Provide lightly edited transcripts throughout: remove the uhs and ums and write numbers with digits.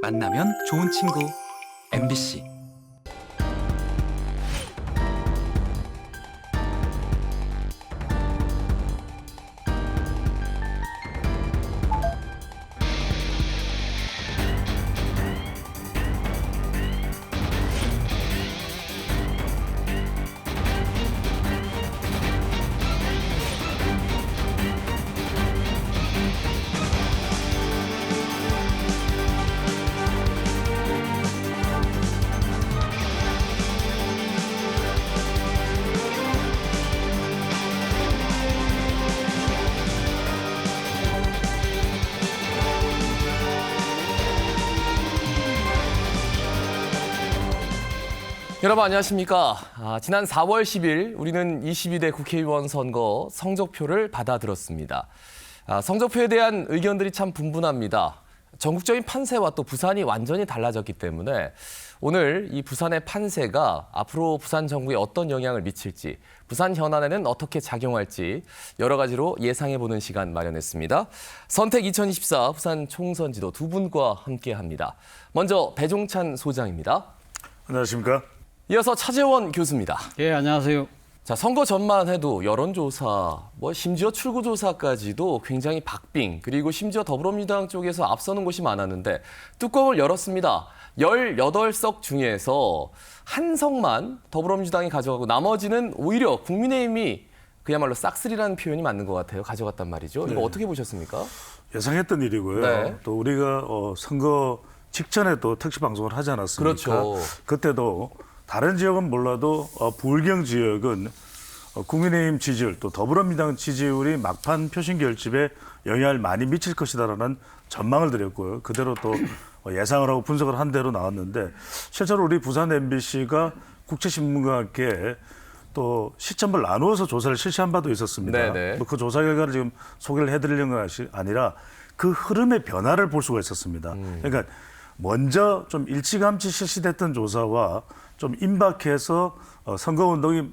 만나면 좋은 친구 MBC. 여러분 안녕하십니까. 지난 4월 10일 우리는 22대 국회의원 선거 성적표를 받아들었습니다. 성적표에 대한 의견들이 참 분분합니다. 전국적인 판세와 또 부산이 완전히 달라졌기 때문에 오늘 이 부산의 판세가 앞으로 부산 정부에 어떤 영향을 미칠지, 부산 현안에는 어떻게 작용할지 여러 가지로 예상해보는 시간 마련했습니다. 선택 2024 부산 총선 지도 두 분과 함께합니다. 먼저 배종찬 소장입니다. 안녕하십니까? 이어서 차재원 교수입니다. 예, 안녕하세요. 자, 선거 전만 해도 여론조사, 심지어 출구조사까지도 굉장히 박빙, 그리고 심지어 더불어민주당 쪽에서 앞서는 곳이 많았는데 뚜껑을 열었습니다. 18석 중에서 한 석만 더불어민주당이 가져가고 나머지는 오히려 국민의힘이 그야말로 싹쓸이라는 표현이 맞는 것 같아요. 가져갔단 말이죠. 이거 어떻게 보셨습니까? 예상했던 일이고요. 네. 또 우리가 선거 직전에 또 특집 방송을 하지 않았습니까? 그렇죠. 그때도 다른 지역은 몰라도 부울경 지역은 국민의힘 지지율 또 더불어민주당 지지율이 막판 표심 결집에 영향을 많이 미칠 것이다라는 전망을 드렸고요. 그대로 또 예상을 하고 분석을 한 대로 나왔는데 실제로 우리 부산 MBC가 국제신문과 함께 또 시점을 나누어서 조사를 실시한 바도 있었습니다. 네네. 그 조사 결과를 지금 소개를 해드리려는 것이 아니라 그 흐름의 변화를 볼 수가 있었습니다. 그러니까 먼저 좀 일찌감치 실시됐던 조사와 좀 임박해서 선거운동이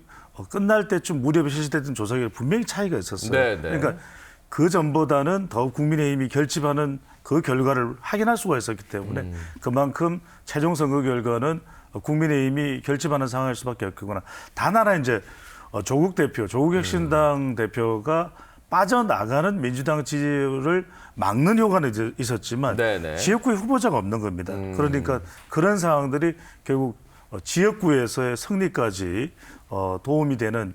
끝날 때쯤 무렵에 실시됐던 조사 결과 분명히 차이가 있었어요. 네네. 그러니까 그 전보다는 더욱 국민의힘이 결집하는 그 결과를 확인할 수가 있었기 때문에 그만큼 최종 선거 결과는 국민의힘이 결집하는 상황일 수밖에 없겠구나. 단 하나 이제 조국 대표, 조국혁신당 대표가 빠져나가는 민주당 지지율을 막는 효과는 있었지만 네네. 지역구에 후보자가 없는 겁니다. 그러니까 그런 상황들이 결국 지역구에서의 승리까지 도움이 되는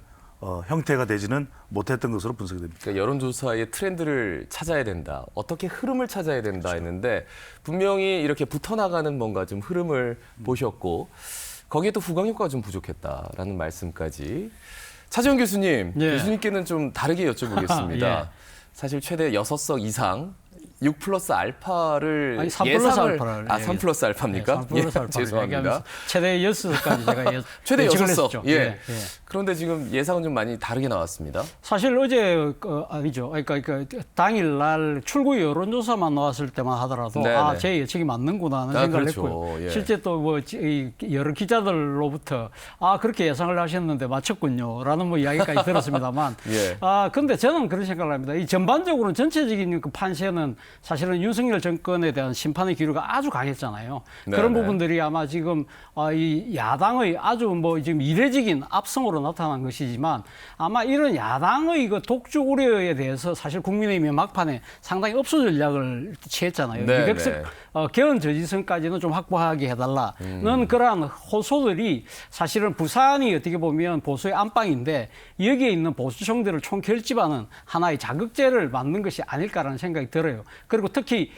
형태가 되지는 못했던 것으로 분석됩니다. 그러니까 여론조사의 트렌드를 찾아야 된다. 어떻게 흐름을 찾아야 된다 했는데 분명히 이렇게 붙어나가는 뭔가 좀 흐름을 보셨고 거기에 또 후광 효과가 좀 부족했다라는 말씀까지. 차재원 교수님, 예. 교수님께는 좀 다르게 여쭤보겠습니다. 예. 사실 최대 6석 이상 6 플러스 알파를 아니, 3 플러스 예상을 알파를 3 플러스 알파입니까? 3 플러스 알파를 죄송합니다. 얘기하면서 최대 6석까지 제가 최대 예측을 6석. 했었죠. 예. 그런데 지금 예상은 좀 많이 다르게 나왔습니다. 사실 어제 아니죠. 그러니까 당일날 출구 여론조사만 나왔을 때만 하더라도 네네. 제 예측이 맞는구나 하는 생각을 그렇죠. 했고요. 예. 실제 또 여러 기자들로부터 그렇게 예상을 하셨는데 맞췄군요라는 이야기까지 들었습니다만 예. 근데 저는 그런 생각을 합니다. 이 전반적으로 전체적인 그 판세는 사실은 윤석열 정권에 대한 심판의 기류가 아주 강했잖아요. 네네. 그런 부분들이 아마 지금 이 야당의 아주 지금 이례적인 압승으로 나타난 것이지만 아마 이런 야당의 그 독주 우려에 대해서 사실 국민의힘이 막판에 상당히 업소 전략을 취했잖아요. 네네. 200석 개헌 저지선까지는 좀 확보하게 해달라는 그러한 호소들이 사실은 부산이 어떻게 보면 보수의 안방인데 여기에 있는 보수층들을 총결집하는 하나의 자극제를 만든 것이 아닐까라는 생각이 들어요. 그리고 특히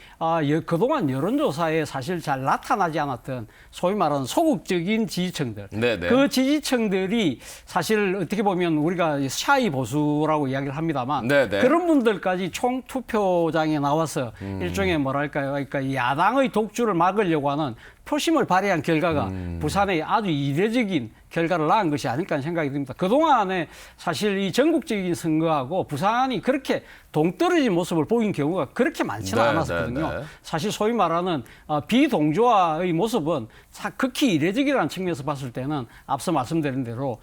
그동안 여론조사에 사실 잘 나타나지 않았던 소위 말하는 소극적인 지지층들. 네네. 그 지지층들이 사실 어떻게 보면 우리가 샤이 보수라고 이야기를 합니다만 네네. 그런 분들까지 총투표장에 나와서 일종의 뭐랄까요. 그러니까 야당의 독주를 막으려고 하는 표심을 발휘한 결과가 부산에 아주 이례적인 결과를 낳은 것이 아닐까 하는 생각이 듭니다. 그동안에 사실 이 전국적인 선거하고 부산이 그렇게 동떨어진 모습을 보인 경우가 그렇게 많지는 않았거든요. 사실 소위 말하는 비동조화의 모습은 극히 이례적이라는 측면에서 봤을 때는 앞서 말씀드린 대로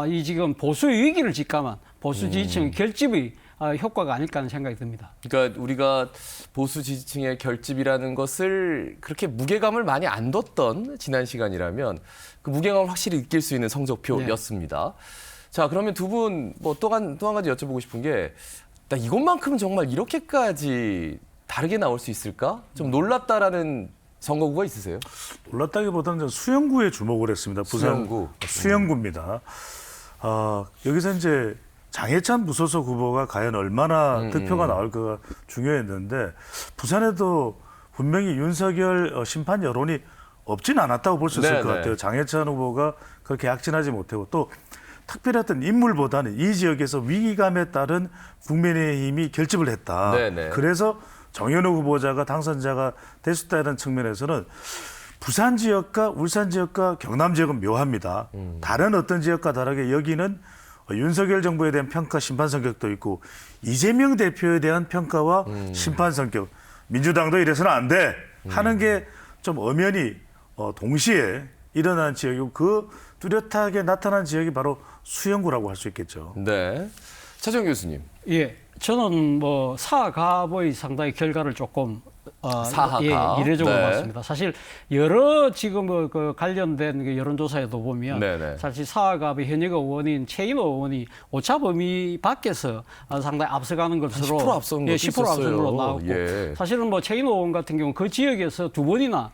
이 지금 보수의 위기를 직감한 보수 지지층의 결집의 효과가 아닐까 하는 생각이 듭니다. 그러니까 우리가 보수 지지층의 결집이라는 것을 그렇게 무게감을 많이 안 뒀던 지난 시간이라면 그 무게감을 확실히 느낄 수 있는 성적표였습니다. 자, 그러면 두 분 뭐 또 한 가지 여쭤보고 싶은 게 나 이것만큼 정말 이렇게까지 다르게 나올 수 있을까? 좀 놀랐다라는 선거구가 있으세요? 놀랐다기보다는 저는 수영구에 주목을 했습니다. 부산 수영구. 수영구입니다. 여기서 이제 장해찬 무소속 후보가 과연 얼마나 득표가 나올까가 중요했는데 부산에도 분명히 윤석열 심판 여론이 없진 않았다고 볼 수 있을 것 같아요. 장해찬 후보가 그렇게 약진하지 못하고 또 특별히 어떤 인물보다는 이 지역에서 위기감에 따른 국민의힘이 결집을 했다. 네네. 그래서 정현우 후보자가 당선자가 됐다는 측면에서는 부산 지역과 울산 지역과 경남 지역은 묘합니다. 다른 어떤 지역과 다르게 여기는 윤석열 정부에 대한 평가 심판 성격도 있고 이재명 대표에 대한 평가와 심판 성격. 민주당도 이래서는 안 돼 하는 게 좀 엄연히 동시에 일어난 지역이고 그 뚜렷하게 나타난 지역이 바로 수영구라고 할 수 있겠죠. 네. 차정 교수님. 예, 저는 뭐 사갑의 상당히 결과를 조금 사하갑. 이례적으로 네. 봤습니다. 사실 여러 지금 그 관련된 그 여론조사에도 보면 네네. 사실 사하갑의 현역 의원인 최인호 의원이 오차 범위 밖에서 상당히 앞서가는 것으로 10% 앞선 것도 10% 앞선 걸로 있었어요. 나왔고 예. 사실은 뭐 최인호 의원 같은 경우 그 지역에서 두 번이나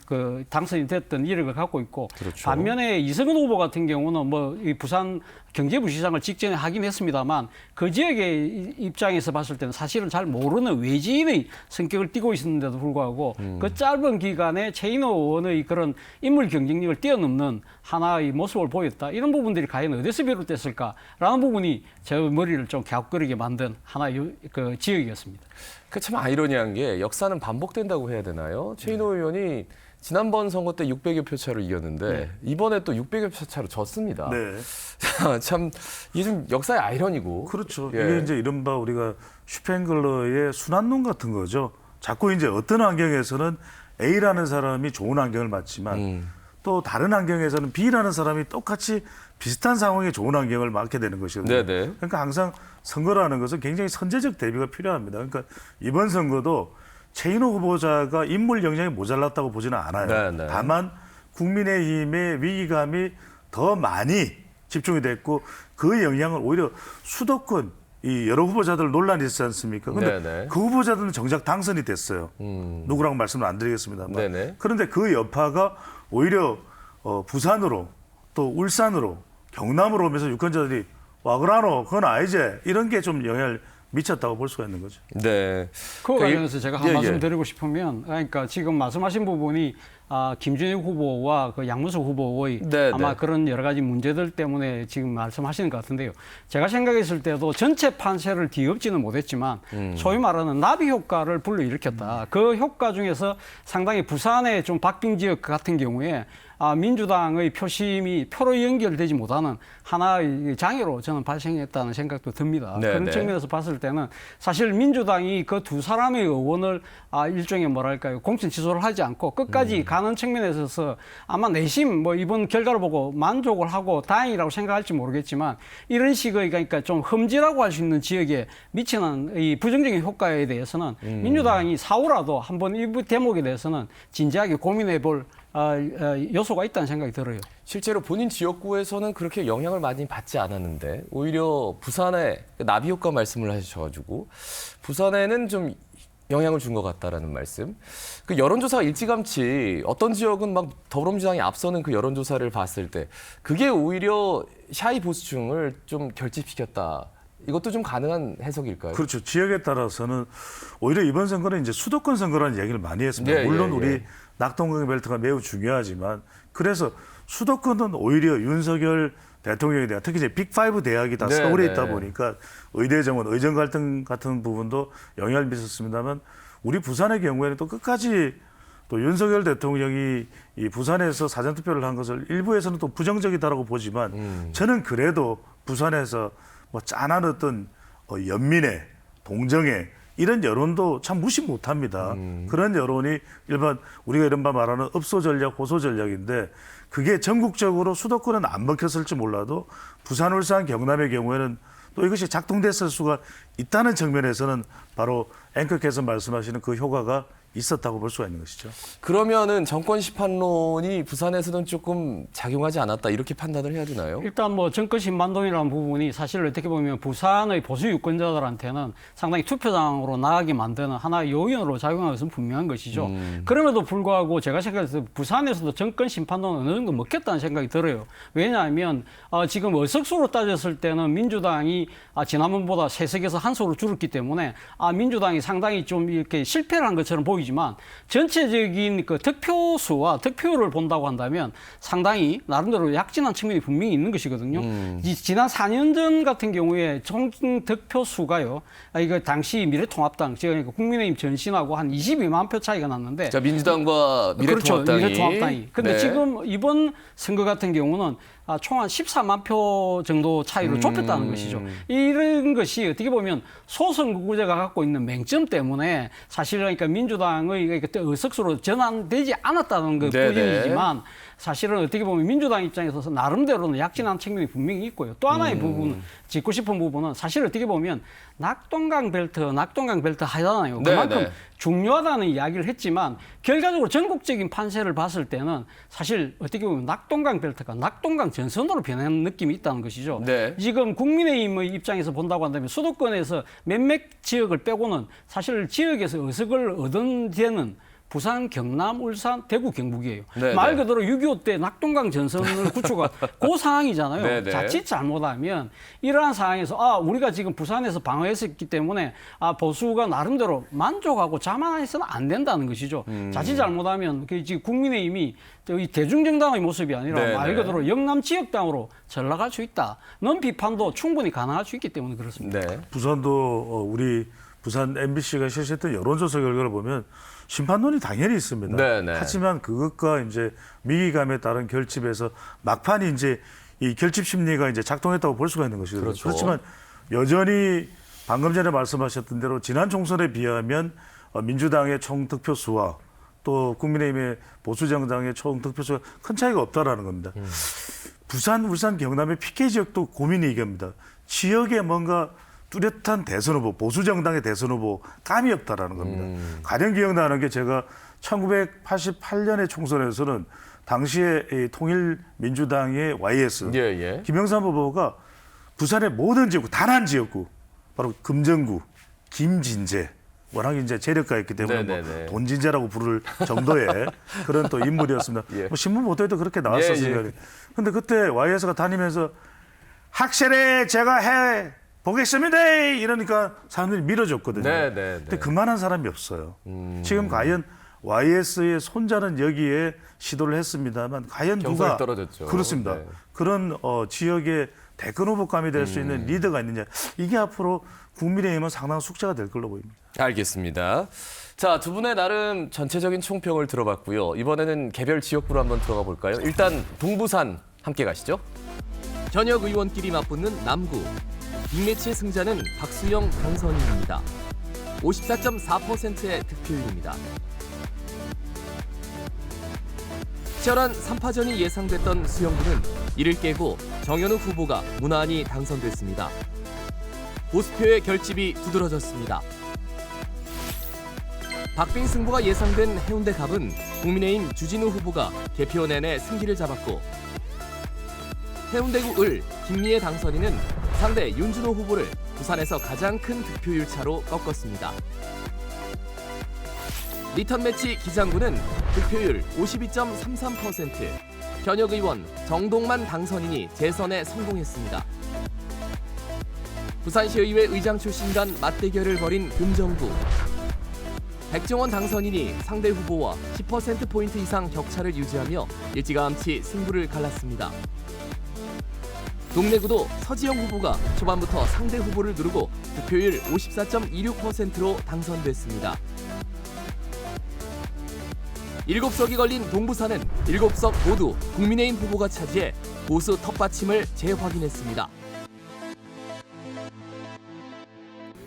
그 당선이 됐던 이력을 갖고 있고 그렇죠. 반면에 이승은 후보 같은 경우는 뭐 이 부산 경제부시장을 직전에 하긴 했습니다만 그 지역의 입장에서 봤을 때는 사실은 잘 모르는 외지인의 성격을 띠고 있었는데도 불구하고 그 짧은 기간에 최인호 의원의 그런 인물 경쟁력을 뛰어넘는 하나의 모습을 보였다. 이런 부분들이 과연 어디서 비롯됐을까라는 부분이 제 머리를 좀 갸웃거리게 만든 하나의 그 지역이었습니다. 그 참 아이러니한 게 역사는 반복된다고 해야 되나요? 최인호 의원이 지난번 선거 때 600여 표 차로 이겼는데 이번에 또 600여 표 차로 졌습니다. 네. 참 이게 좀 역사의 아이러니고. 그렇죠. 예. 이게 이제 이른바 우리가 슈팽글러의 순환론 같은 거죠. 자꾸 이제 어떤 환경에서는 A라는 사람이 좋은 환경을 맞지만 또 다른 환경에서는 B라는 사람이 똑같이 비슷한 상황에 좋은 환경을 맞게 되는 것이거든요. 네네. 그러니까 항상 선거라는 것은 굉장히 선제적 대비가 필요합니다. 그러니까 이번 선거도 최인호 후보자가 인물 역량이 모자랐다고 보지는 않아요. 네네. 다만 국민의힘의 위기감이 더 많이 집중이 됐고 그 영향을 오히려 수도권 이 여러 후보자들 논란이 있지 않습니까? 그런데 네네. 그 후보자들은 정작 당선이 됐어요. 누구라고 말씀을 안 드리겠습니다만. 네네. 그런데 그 여파가 오히려 부산으로 또 울산으로 경남으로 오면서 유권자들이 와 그라노 그건 아니지 이런 게 좀 영향을 미쳤다고 볼 수가 있는 거죠. 네. 그거 관련해서 제가 한 예, 말씀 예. 드리고 싶으면 그러니까 지금 말씀하신 부분이 김준일 후보와 그 양문석 후보의 네, 아마 네. 그런 여러 가지 문제들 때문에 지금 말씀하시는 것 같은데요. 제가 생각했을 때도 전체 판세를 뒤엎지는 못했지만 소위 말하는 나비 효과를 불러일으켰다. 그 효과 중에서 상당히 부산의 좀 박빙 지역 같은 경우에 민주당의 표심이 표로 연결되지 못하는 하나의 장애로 저는 발생했다는 생각도 듭니다. 네, 그런 네. 측면에서 봤을 때는 사실 민주당이 그 두 사람의 의원을 일종의 뭐랄까요 공천 취소를 하지 않고 끝까지 가는 측면에 있어서 아마 내심 뭐 이번 결과를 보고 만족을 하고 다행이라고 생각할지 모르겠지만 이런 식의 그러니까 좀 흠지라고 할 수 있는 지역에 미치는 이 부정적인 효과에 대해서는 민주당이 사후라도 한번 이 대목에 대해서는 진지하게 고민해볼 요소가 있다는 생각이 들어요. 실제로 본인 지역구에서는 그렇게 영향을 많이 받지 않았는데 오히려 부산에 나비 효과 말씀을 하셔가지고 부산에는 좀 영향을 준 것 같다라는 말씀. 그 여론조사가 일찌감치 어떤 지역은 막 더불어민주당이 앞서는 그 여론조사를 봤을 때 그게 오히려 샤이 보수층을 좀 결집시켰다. 이것도 좀 가능한 해석일까요? 그렇죠. 지역에 따라서는 오히려 이번 선거는 이제 수도권 선거라는 얘기를 많이 했습니다. 예, 물론 예, 우리 예. 낙동강 벨트가 매우 중요하지만 그래서 수도권은 오히려 윤석열 대통령에 대한 특히 이제 빅5 대학이 다 네, 서울에 네. 있다 보니까 의대 정원, 의정 갈등 같은 부분도 영향을 미쳤습니다만 우리 부산의 경우에는 또 끝까지 또 윤석열 대통령이 이 부산에서 사전투표를 한 것을 일부에서는 또 부정적이다라고 보지만 저는 그래도 부산에서 뭐 짠한 어떤 연민의 동정의 이런 여론도 참 무시 못합니다. 그런 여론이 일반 우리가 이른바 말하는 읍소 전략, 호소 전략인데 그게 전국적으로 수도권은 안 먹혔을지 몰라도 부산, 울산, 경남의 경우에는 또 이것이 작동됐을 수가 있다는 측면에서는 바로 앵커께서 말씀하시는 그 효과가 있었다고 볼 수가 있는 것이죠. 그러면은 정권 시판론이 부산에서는 조금 작용하지 않았다 이렇게 판단을 해야 되나요? 일단 뭐 정권 신반동이라는 부분이 사실 어떻게 보면 부산의 보수 유권자들한테는 상당히 투표장으로 나가게 만드는 하나의 요인으로 작용한 것은 분명한 것이죠. 그럼에도 불구하고 제가 생각해서 부산에서도 정권 심판론은 어느 정도 먹혔다는 생각이 들어요. 왜냐하면 지금 의석수로 따졌을 때는 민주당이 지난번보다 3석에서 1석으로 줄었기 때문에 민주당이 상당히 좀 이렇게 실패를 한 것처럼 보이지만 전체적인 그 득표수와 득표율을 본다고 한다면 상당히 나름대로 약진한 측면이 분명히 있는 것이거든요. 지난 4년 전 같은 경우에 총 득표수가요. 이거 당시 미래통합당, 그러니까 국민의힘 전신하고 한 22만 표 차이가 났는데. 자, 민주당과 미래통합당이. 그렇죠. 미래통합당이. 근데 네. 지금 이번 선거 같은 경우는 총 한 14만 표 정도 차이로 좁혔다는 것이죠. 이런 것이 어떻게 보면 소선거구제가 갖고 있는 맹점 때문에 사실 그러니까 민주당의 그때 의석수로 전환되지 않았다는 것 네네. 뿐이지만 사실은 어떻게 보면 민주당 입장에서 나름대로는 약진한 측면이 분명히 있고요. 또 하나의 부분, 짚고 싶은 부분은 사실 어떻게 보면 낙동강 벨트 하잖아요. 그만큼 네네. 중요하다는 이야기를 했지만 결과적으로 전국적인 판세를 봤을 때는 사실 어떻게 보면 낙동강 벨트가 낙동강 전선으로 변한 느낌이 있다는 것이죠. 네. 지금 국민의힘의 입장에서 본다고 한다면 수도권에서 몇몇 지역을 빼고는 사실 지역에서 의석을 얻은 데는 부산, 경남, 울산, 대구, 경북이에요. 네네. 말 그대로 6.25 때 낙동강 전선을 구축한 그 상황이잖아요. 네네. 자칫 잘못하면 이러한 상황에서 우리가 지금 부산에서 방어했었기 때문에 보수가 나름대로 만족하고 자만해서는 안 된다는 것이죠. 자칫 잘못하면 지금 국민의힘이 이 대중정당의 모습이 아니라 네네. 말 그대로 영남 지역당으로 전락할 수 있다는 비판도 충분히 가능할 수 있기 때문에 그렇습니다. 네. 부산도 우리 부산 MBC가 실시했던 여론조사 결과를 보면 심판론이 당연히 있습니다. 네네. 하지만 그것과 이제 위기감에 따른 결집에서 막판이 이제 이 결집 심리가 이제 작동했다고 볼 수가 있는 것이거든요. 그렇죠. 그렇지만 여전히 방금 전에 말씀하셨던 대로 지난 총선에 비하면 민주당의 총 득표수와 또 국민의힘의 보수정당의 총 득표수가 큰 차이가 없다라는 겁니다. 부산, 울산, 경남의 PK 지역도 고민이 이겁니다. 지역에 뭔가 뚜렷한 대선 후보, 보수정당의 대선 후보 감이 없다라는 겁니다. 가령 기억나는 게 제가 1988년의 총선에서는 당시에 이 통일민주당의 YS 예. 김영삼 후보가 부산의 모든 지역구, 단 한 지역구, 바로 금정구, 김진재, 워낙 이제 재력가 있기 때문에 네네네. 돈진재라고 부를 정도의 그런 또 인물이었습니다. 예. 뭐 신문 보도에도 그렇게 나왔었으니까. 근데 그때 YS가 다니면서 확실히 제가 해 보겠습니다. 이러니까 사람들이 밀어줬거든요. 근데 그만한 사람이 없어요. 지금 과연 YS의 손자는 여기에 시도를 했습니다만 과연 경선이 누가 떨어졌죠. 그렇습니다. 네. 그런 지역의 대권 후보감이 될 수 있는 리더가 있느냐. 이게 앞으로 국민의힘은 상당한 숙제가 될 걸로 보입니다. 알겠습니다. 자, 두 분의 나름 전체적인 총평을 들어봤고요. 이번에는 개별 지역구로 한번 들어가 볼까요? 일단 동부산 함께 가시죠. 현역 의원끼리 맞붙는 남구. 빅매치의 승자는 박수영 당선인입니다. 54.4%의 득표율입니다. 치열한 3파전이 예상됐던 수영구는 이를 깨고 정현우 후보가 무난히 당선됐습니다. 보수표의 결집이 두드러졌습니다. 박빙 승부가 예상된 해운대 갑은 국민의힘 주진우 후보가 개표 내내 승기를 잡았고 해운대구 을 김미애 당선인은 상대 윤준호 후보를 부산에서 가장 큰 득표율 차로 꺾었습니다. 리턴 매치 기장구는 득표율 52.33%, 현역 의원 정동만 당선인이 재선에 성공했습니다. 부산시의회 의장 출신 간 맞대결을 벌인 금정구. 백종원 당선인이 상대 후보와 10%포인트 이상 격차를 유지하며 일찌감치 승부를 갈랐습니다. 동래구도 서지영 후보가 초반부터 상대 후보를 누르고 득표율 54.26%로 당선됐습니다. 7석이 걸린 동부산은 7석 모두 국민의힘 후보가 차지해 보수 텃받침을 재확인했습니다.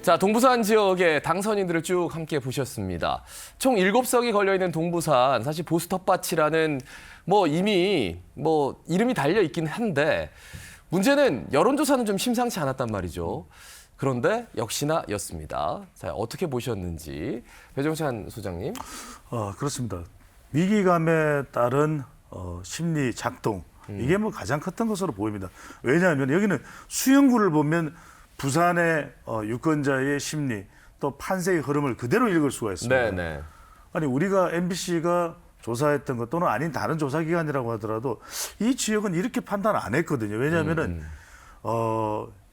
자, 동부산 지역의 당선인들을 쭉 함께 보셨습니다. 총 7석이 걸려있는 동부산, 사실 보수 텃밭이라는 이미 이름이 달려 있긴 한데 문제는 여론조사는 좀 심상치 않았단 말이죠. 그런데 역시나 였습니다. 자, 어떻게 보셨는지 배종찬 소장님. 그렇습니다. 위기감에 따른 심리 작동 이게 뭐 가장 컸던 것으로 보입니다. 왜냐하면 여기는 수영구를 보면 부산의 유권자의 심리 또 판세의 흐름을 그대로 읽을 수가 있습니다. 네네. 아니 우리가 MBC가 조사했던 것 또는 아닌 다른 조사기관이라고 하더라도 이 지역은 이렇게 판단 안 했거든요. 왜냐하면은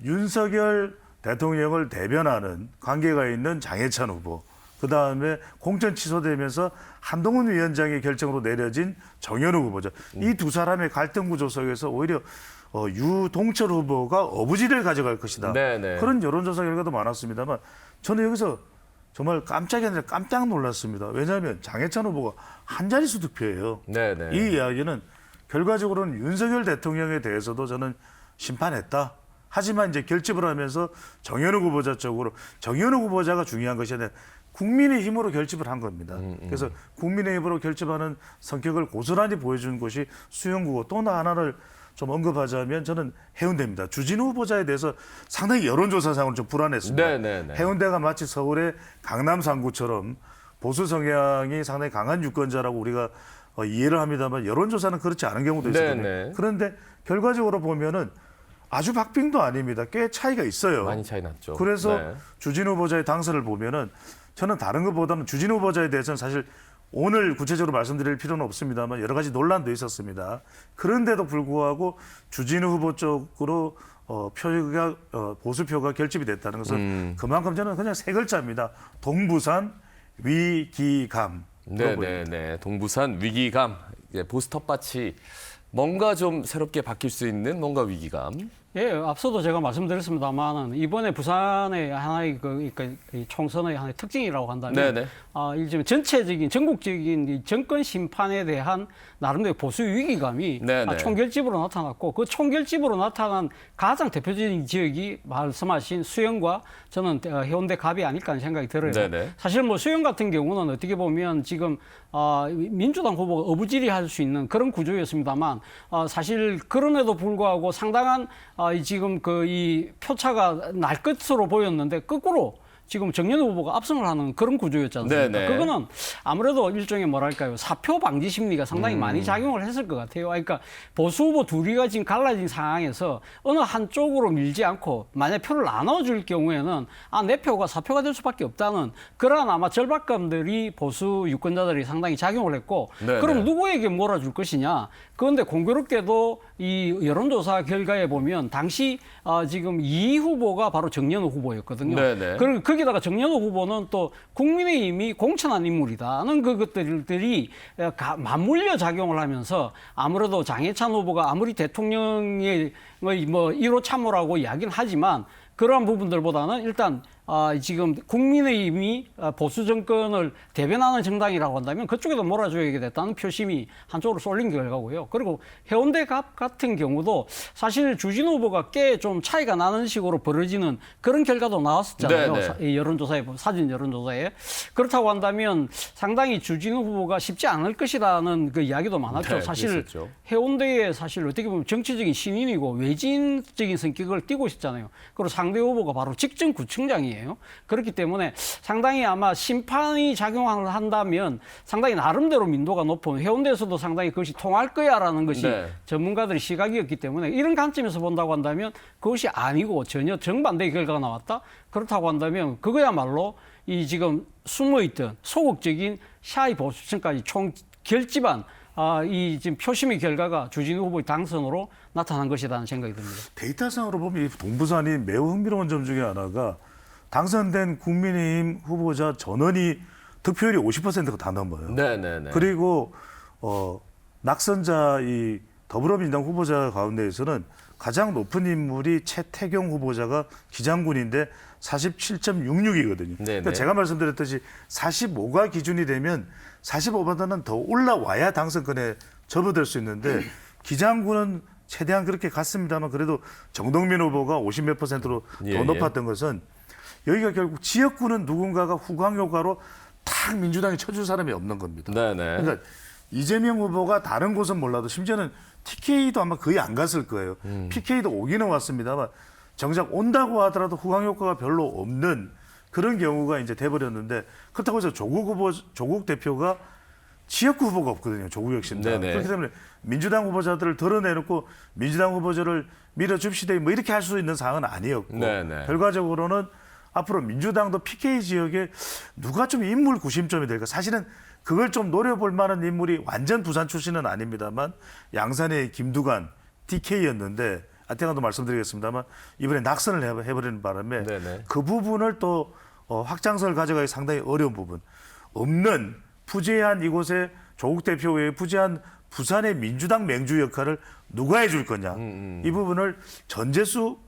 윤석열 대통령을 대변하는 관계가 있는 장해찬 후보, 그 다음에 공천 취소되면서 한동훈 위원장의 결정으로 내려진 정현우 후보죠. 이 두 사람의 갈등 구조 속에서 오히려 유동철 후보가 어부지를 가져갈 것이다. 네네. 그런 여론조사 결과도 많았습니다만 저는 여기서 정말 깜짝이 아니라 깜짝 놀랐습니다. 왜냐하면 장해찬 후보가 한 자릿수 득표예요. 네네. 이 이야기는 결과적으로는 윤석열 대통령에 대해서도 저는 심판했다. 하지만 이제 결집을 하면서 정현우 후보자 쪽으로 정현우 후보자가 중요한 것이 아니라 국민의힘으로 결집을 한 겁니다. 그래서 국민의힘으로 결집하는 성격을 고스란히 보여준 것이 수영구고 또 하나를 좀 언급하자면 저는 해운대입니다. 주진우 후보자에 대해서 상당히 여론조사상으로 좀 불안했습니다. 네네네. 해운대가 마치 서울의 강남 3구처럼 보수 성향이 상당히 강한 유권자라고 우리가 이해를 합니다만 여론조사는 그렇지 않은 경우도 있거든요. 네네. 그런데 결과적으로 보면은 아주 박빙도 아닙니다. 꽤 차이가 있어요. 많이 차이 났죠. 그래서 네. 주진우 후보자의 당선을 보면은 저는 다른 것보다는 주진우 후보자에 대해서는 사실 오늘 구체적으로 말씀드릴 필요는 없습니다만 여러 가지 논란도 있었습니다. 그런데도 불구하고 주진우 후보 쪽으로 표가 보수표가 결집이 됐다는 것은 그만큼 저는 그냥 세 글자입니다. 동부산 위기감. 네네네. 동부산 위기감. 보수 텃밭이 뭔가 좀 새롭게 바뀔 수 있는 뭔가 위기감. 예, 앞서도 제가 말씀드렸습니다만은 이번에 부산의 하나의 이 총선의 하나의 특징이라고 한다면, 네네. 일종의 전체적인 전국적인 이 정권 심판에 대한 나름대로 보수 위기감이 네네. 총결집으로 나타났고 그 총결집으로 나타난 가장 대표적인 지역이 말씀하신 수영과 저는 해운대 갑이 아닐까 하는 생각이 들어요. 네네. 사실 뭐 수영 같은 경우는 어떻게 보면 지금 민주당 후보가 어부지리할 수 있는 그런 구조였습니다만 사실 그럼에도 불구하고 상당한 지금 이 표차가 날 것으로 보였는데 거꾸로 지금 정연우 후보가 압승을 하는 그런 구조였지 않습니까? 네네. 그거는 아무래도 일종의 뭐랄까요, 사표 방지 심리가 상당히 많이 작용을 했을 것 같아요. 그러니까 보수 후보 둘이가 지금 갈라진 상황에서 어느 한쪽으로 밀지 않고 만약 표를 나눠줄 경우에는 내 표가 사표가 될 수밖에 없다는 그러한 아마 절박감들이 보수 유권자들이 상당히 작용을 했고 네네. 그럼 누구에게 몰아줄 것이냐? 그런데 공교롭게도 이 여론조사 결과에 보면 당시 지금 이 후보가 바로 정연우 후보였거든요. 네네. 그리고 거기다가 정연우 후보는 또 국민의힘이 공천한 인물이다는 그것들이 맞물려 작용을 하면서 아무래도 장해찬 후보가 아무리 대통령의 뭐 1호 참모라고 이야기는 하지만 그러한 부분들보다는 일단 지금 국민의힘이 보수 정권을 대변하는 정당이라고 한다면 그쪽에도 몰아줘야 됐다는 표심이 한쪽으로 쏠린 결과고요. 그리고 해운대갑 같은 경우도 사실 주진우 후보가 꽤 좀 차이가 나는 식으로 벌어지는 그런 결과도 나왔었잖아요. 네네. 이 여론조사에 사진 여론조사에 그렇다고 한다면 상당히 주진우 후보가 쉽지 않을 것이라는 그 이야기도 많았죠. 네, 사실 그랬었죠. 해운대에 사실 어떻게 보면 정치적인 신인이고 외진적인 성격을 띠고 있었잖아요. 그리고 상대 후보가 바로 직전 구청장이에요. 그렇기 때문에 상당히 아마 심판이 작용을 한다면 상당히 나름대로 민도가 높은 해운대에서도 상당히 그것이 통할 거야라는 것이 네. 전문가들의 시각이었기 때문에 이런 관점에서 본다고 한다면 그것이 아니고 전혀 정반대의 결과가 나왔다. 그렇다고 한다면 그거야말로 이 지금 숨어있던 소극적인 샤이 보수층까지 총 결집한 이 지금 표심의 결과가 주진우 후보의 당선으로 나타난 것이라는 생각이 듭니다. 데이터상으로 보면 이 동부산이 매우 흥미로운 점 중에 하나가 당선된 국민의힘 후보자 전원이 득표율이 50%가 다 넘어요. 네네네. 그리고 낙선자 이 더불어민주당 후보자 가운데에서는 가장 높은 인물이 최태경 후보자가 기장군인데 47.66이거든요. 그러니까 제가 말씀드렸듯이 45가 기준이 되면 45보다는 더 올라와야 당선권에 접어들 수 있는데 기장군은 최대한 그렇게 갔습니다만 그래도 정동민 후보가 50몇 %로 더 높았던 것은 여기가 결국 지역구는 누군가가 후광 효과로 탁 민주당이 쳐줄 사람이 없는 겁니다. 네네. 그러니까 이재명 후보가 다른 곳은 몰라도 심지어는 TK도 아마 거의 안 갔을 거예요. PK도 오기는 왔습니다만 정작 온다고 하더라도 후광 효과가 별로 없는 그런 경우가 이제 돼버렸는데 그렇다고 해서 조국 대표가 지역구 후보가 없거든요. 조국 역시. 그렇기 때문에 민주당 후보자들을 덜어내놓고 민주당 후보자를 밀어줍시다 뭐 이렇게 할 수 있는 상황은 아니었고 결과적으로는 앞으로 민주당도 PK 지역에 누가 좀 인물 구심점이 될까. 사실은 그걸 좀 노려볼 만한 인물이 완전 부산 출신은 아닙니다만 양산의 김두관 DK였는데 아테나도 말씀드리겠습니다만 이번에 낙선을 해버리는 바람에 그 부분을 또 확장성을 가져가기 상당히 어려운 부분. 없는 부재한 이곳에 조국 대표 외에 부재한 부산의 민주당 맹주 역할을 누가 해줄 거냐. 이 부분을 전재수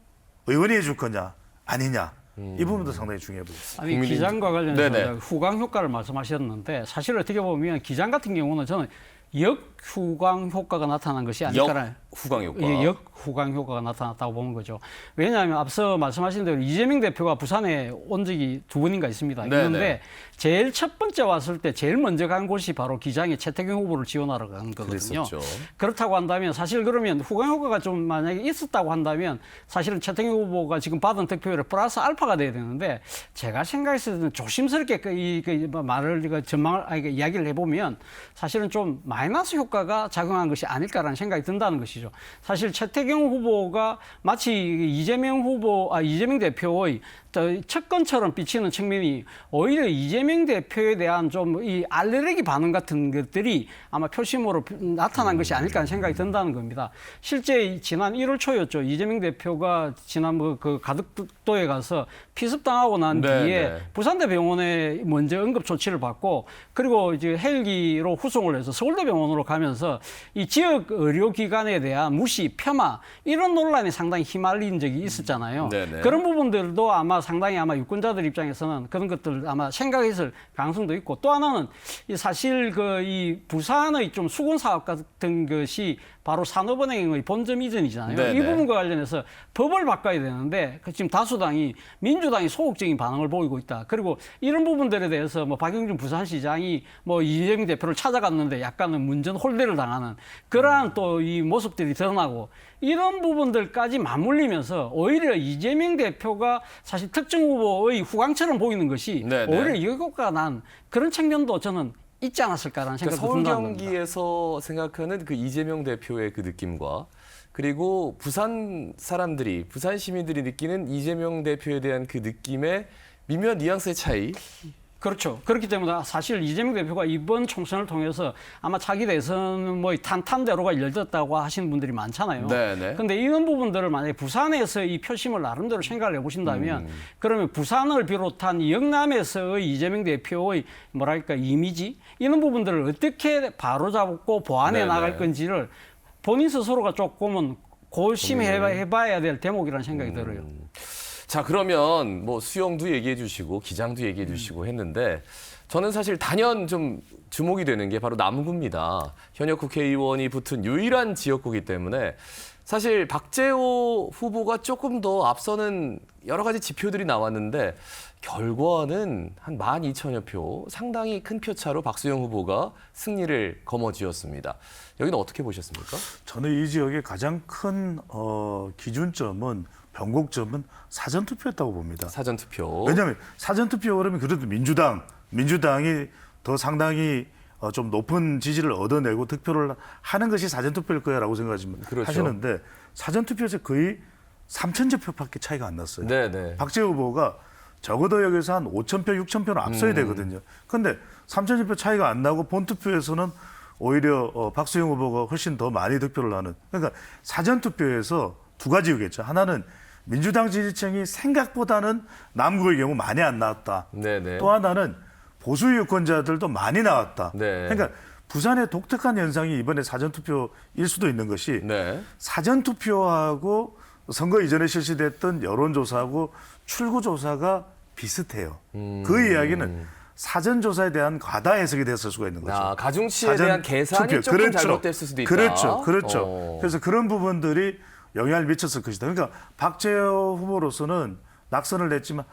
의원이 해줄 거냐 아니냐. 이 부분도 상당히 중요해 보입니다. 아니 기장과 관련해서 후광 효과를 말씀하셨는데 사실 어떻게 보면 기장 같은 경우는 저는 역후광 효과가 나타난 것이 아닐까라는 역후광 효과. 예, 역후광 효과가 나타났다고 보는 거죠. 왜냐하면 앞서 말씀하신 대로 이재명 대표가 부산에 온 적이 2번인가 있습니다. 그런데 제일 첫 번째 왔을 때 제일 먼저 간 곳이 바로 기장의 최태경 후보를 지원하러 간 거거든요. 그랬었죠. 그렇다고 한다면 사실 그러면 후광 효과가 좀 만약에 있었다고 한다면 사실은 최태경 후보가 지금 받은 득표율에 플러스 알파가 돼야 되는데 제가 생각했을 때는 조심스럽게 말을 전망을 이야기를 해보면 사실은 좀 마이너스 효과가 작용한 것이 아닐까라는 생각이 든다는 것이죠. 사실 최태경 후보가 마치 이재명 대표의 척건처럼 비치는 측면이 오히려 이재명 대표에 대한 좀 이 알레르기 반응 같은 것들이 아마 표심으로 나타난 것이 아닐까 하는 생각이 든다는 겁니다. 실제 지난 1월 초였죠. 이재명 대표가 지난 그 가덕도에 가서 피습당하고 난 뒤에 부산대 병원에 먼저 응급 조치를 받고 그리고 이제 헬기로 후송을 해서 서울대 병원으로 가면서 이 지역 의료기관에 대한 무시, 폄하 이런 논란이 상당히 휘말린 적이 있었잖아요. 그런 부분들도 상당히 유권자들 입장에서는 그런 것들 아마 생각했을 가능성도 있고 또 하나는 사실 이 부산의 좀 수군 사업 같은 것이 바로 산업은행의 본점 이전이잖아요. 이 부분과 관련해서 법을 바꿔야 되는데 지금 다수당이 민주당이 소극적인 반응을 보이고 있다. 그리고 이런 부분들에 대해서 박영준 부산시장이 이재명 대표를 찾아갔는데 약간은 문전 홀대를 당하는 그러한 또 이 모습들이 드러나고 이런 부분들까지 맞물리면서 오히려 이재명 대표가 사실 특정 후보의 후광처럼 보이는 것이 오히려 역효과가 난 그런 측면도 저는 있지 않았을까라는 생각이 듭니다. 서울 경기에서 생각하는 그 이재명 대표의 그 느낌과 그리고 부산 사람들이, 부산 시민들이 느끼는 이재명 대표에 대한 그 느낌의 미묘한 뉘앙스의 차이. 그렇죠. 그렇기 때문에 사실 이재명 대표가 이번 총선을 통해서 아마 차기 대선 탄탄대로가 열렸다고 하시는 분들이 많잖아요. 그런데 이런 부분들을 만약에 부산에서 이 표심을 나름대로 생각을 해보신다면 그러면 부산을 비롯한 영남에서의 이재명 대표의 이미지 이런 부분들을 어떻게 바로잡고 보완해 나갈 건지를 본인 스스로가 조금은 고심해봐야 될 대목이라는 생각이 들어요. 자, 그러면 수영도 얘기해 주시고 기장도 얘기해 주시고 했는데 저는 사실 단연 좀 주목이 되는 게 바로 남구입니다. 현역 국회의원이 붙은 유일한 지역구이기 때문에 사실 박재호 후보가 조금 더 앞서는 여러 가지 지표들이 나왔는데 결과는 한 12,000여 표, 상당히 큰 표차로 박수영 후보가 승리를 거머쥐었습니다. 여기는 어떻게 보셨습니까? 저는 이 지역의 가장 큰 기준점은 변곡점은 사전투표였다고 봅니다. 사전투표. 왜냐하면 사전투표 그러면 그래도 민주당이 더 상당히 좀 높은 지지를 얻어내고 득표를 하는 것이 사전투표일 거야라고 생각하시는데 사전투표에서 거의 3,000여 표밖에 차이가 안 났어요. 박재호 후보가 적어도 여기서 한 5,000표, 6,000표는 앞서야 되거든요. 그런데 3,000여 표 차이가 안 나고 본투표에서는 오히려 박수영 후보가 훨씬 더 많이 득표를 하는. 그러니까 사전투표에서 두 가지겠죠. 하나는 민주당 지지층이 생각보다는 남구의 경우 많이 안 나왔다. 또 하나는 보수 유권자들도 많이 나왔다. 그러니까 부산의 독특한 현상이 이번에 사전투표일 수도 있는 것이 사전투표하고 선거 이전에 실시됐던 여론조사하고 출구조사가 비슷해요. 그 이야기는 사전조사에 대한 과다 해석이 됐을 수가 있는 거죠. 가중치에 대한 계산이 조금 잘못됐을 수도 있다. 그렇죠. 그래서 그런 부분들이 영향을 미쳤을 것이다. 그러니까 박재호 후보로서는 낙선을 냈지만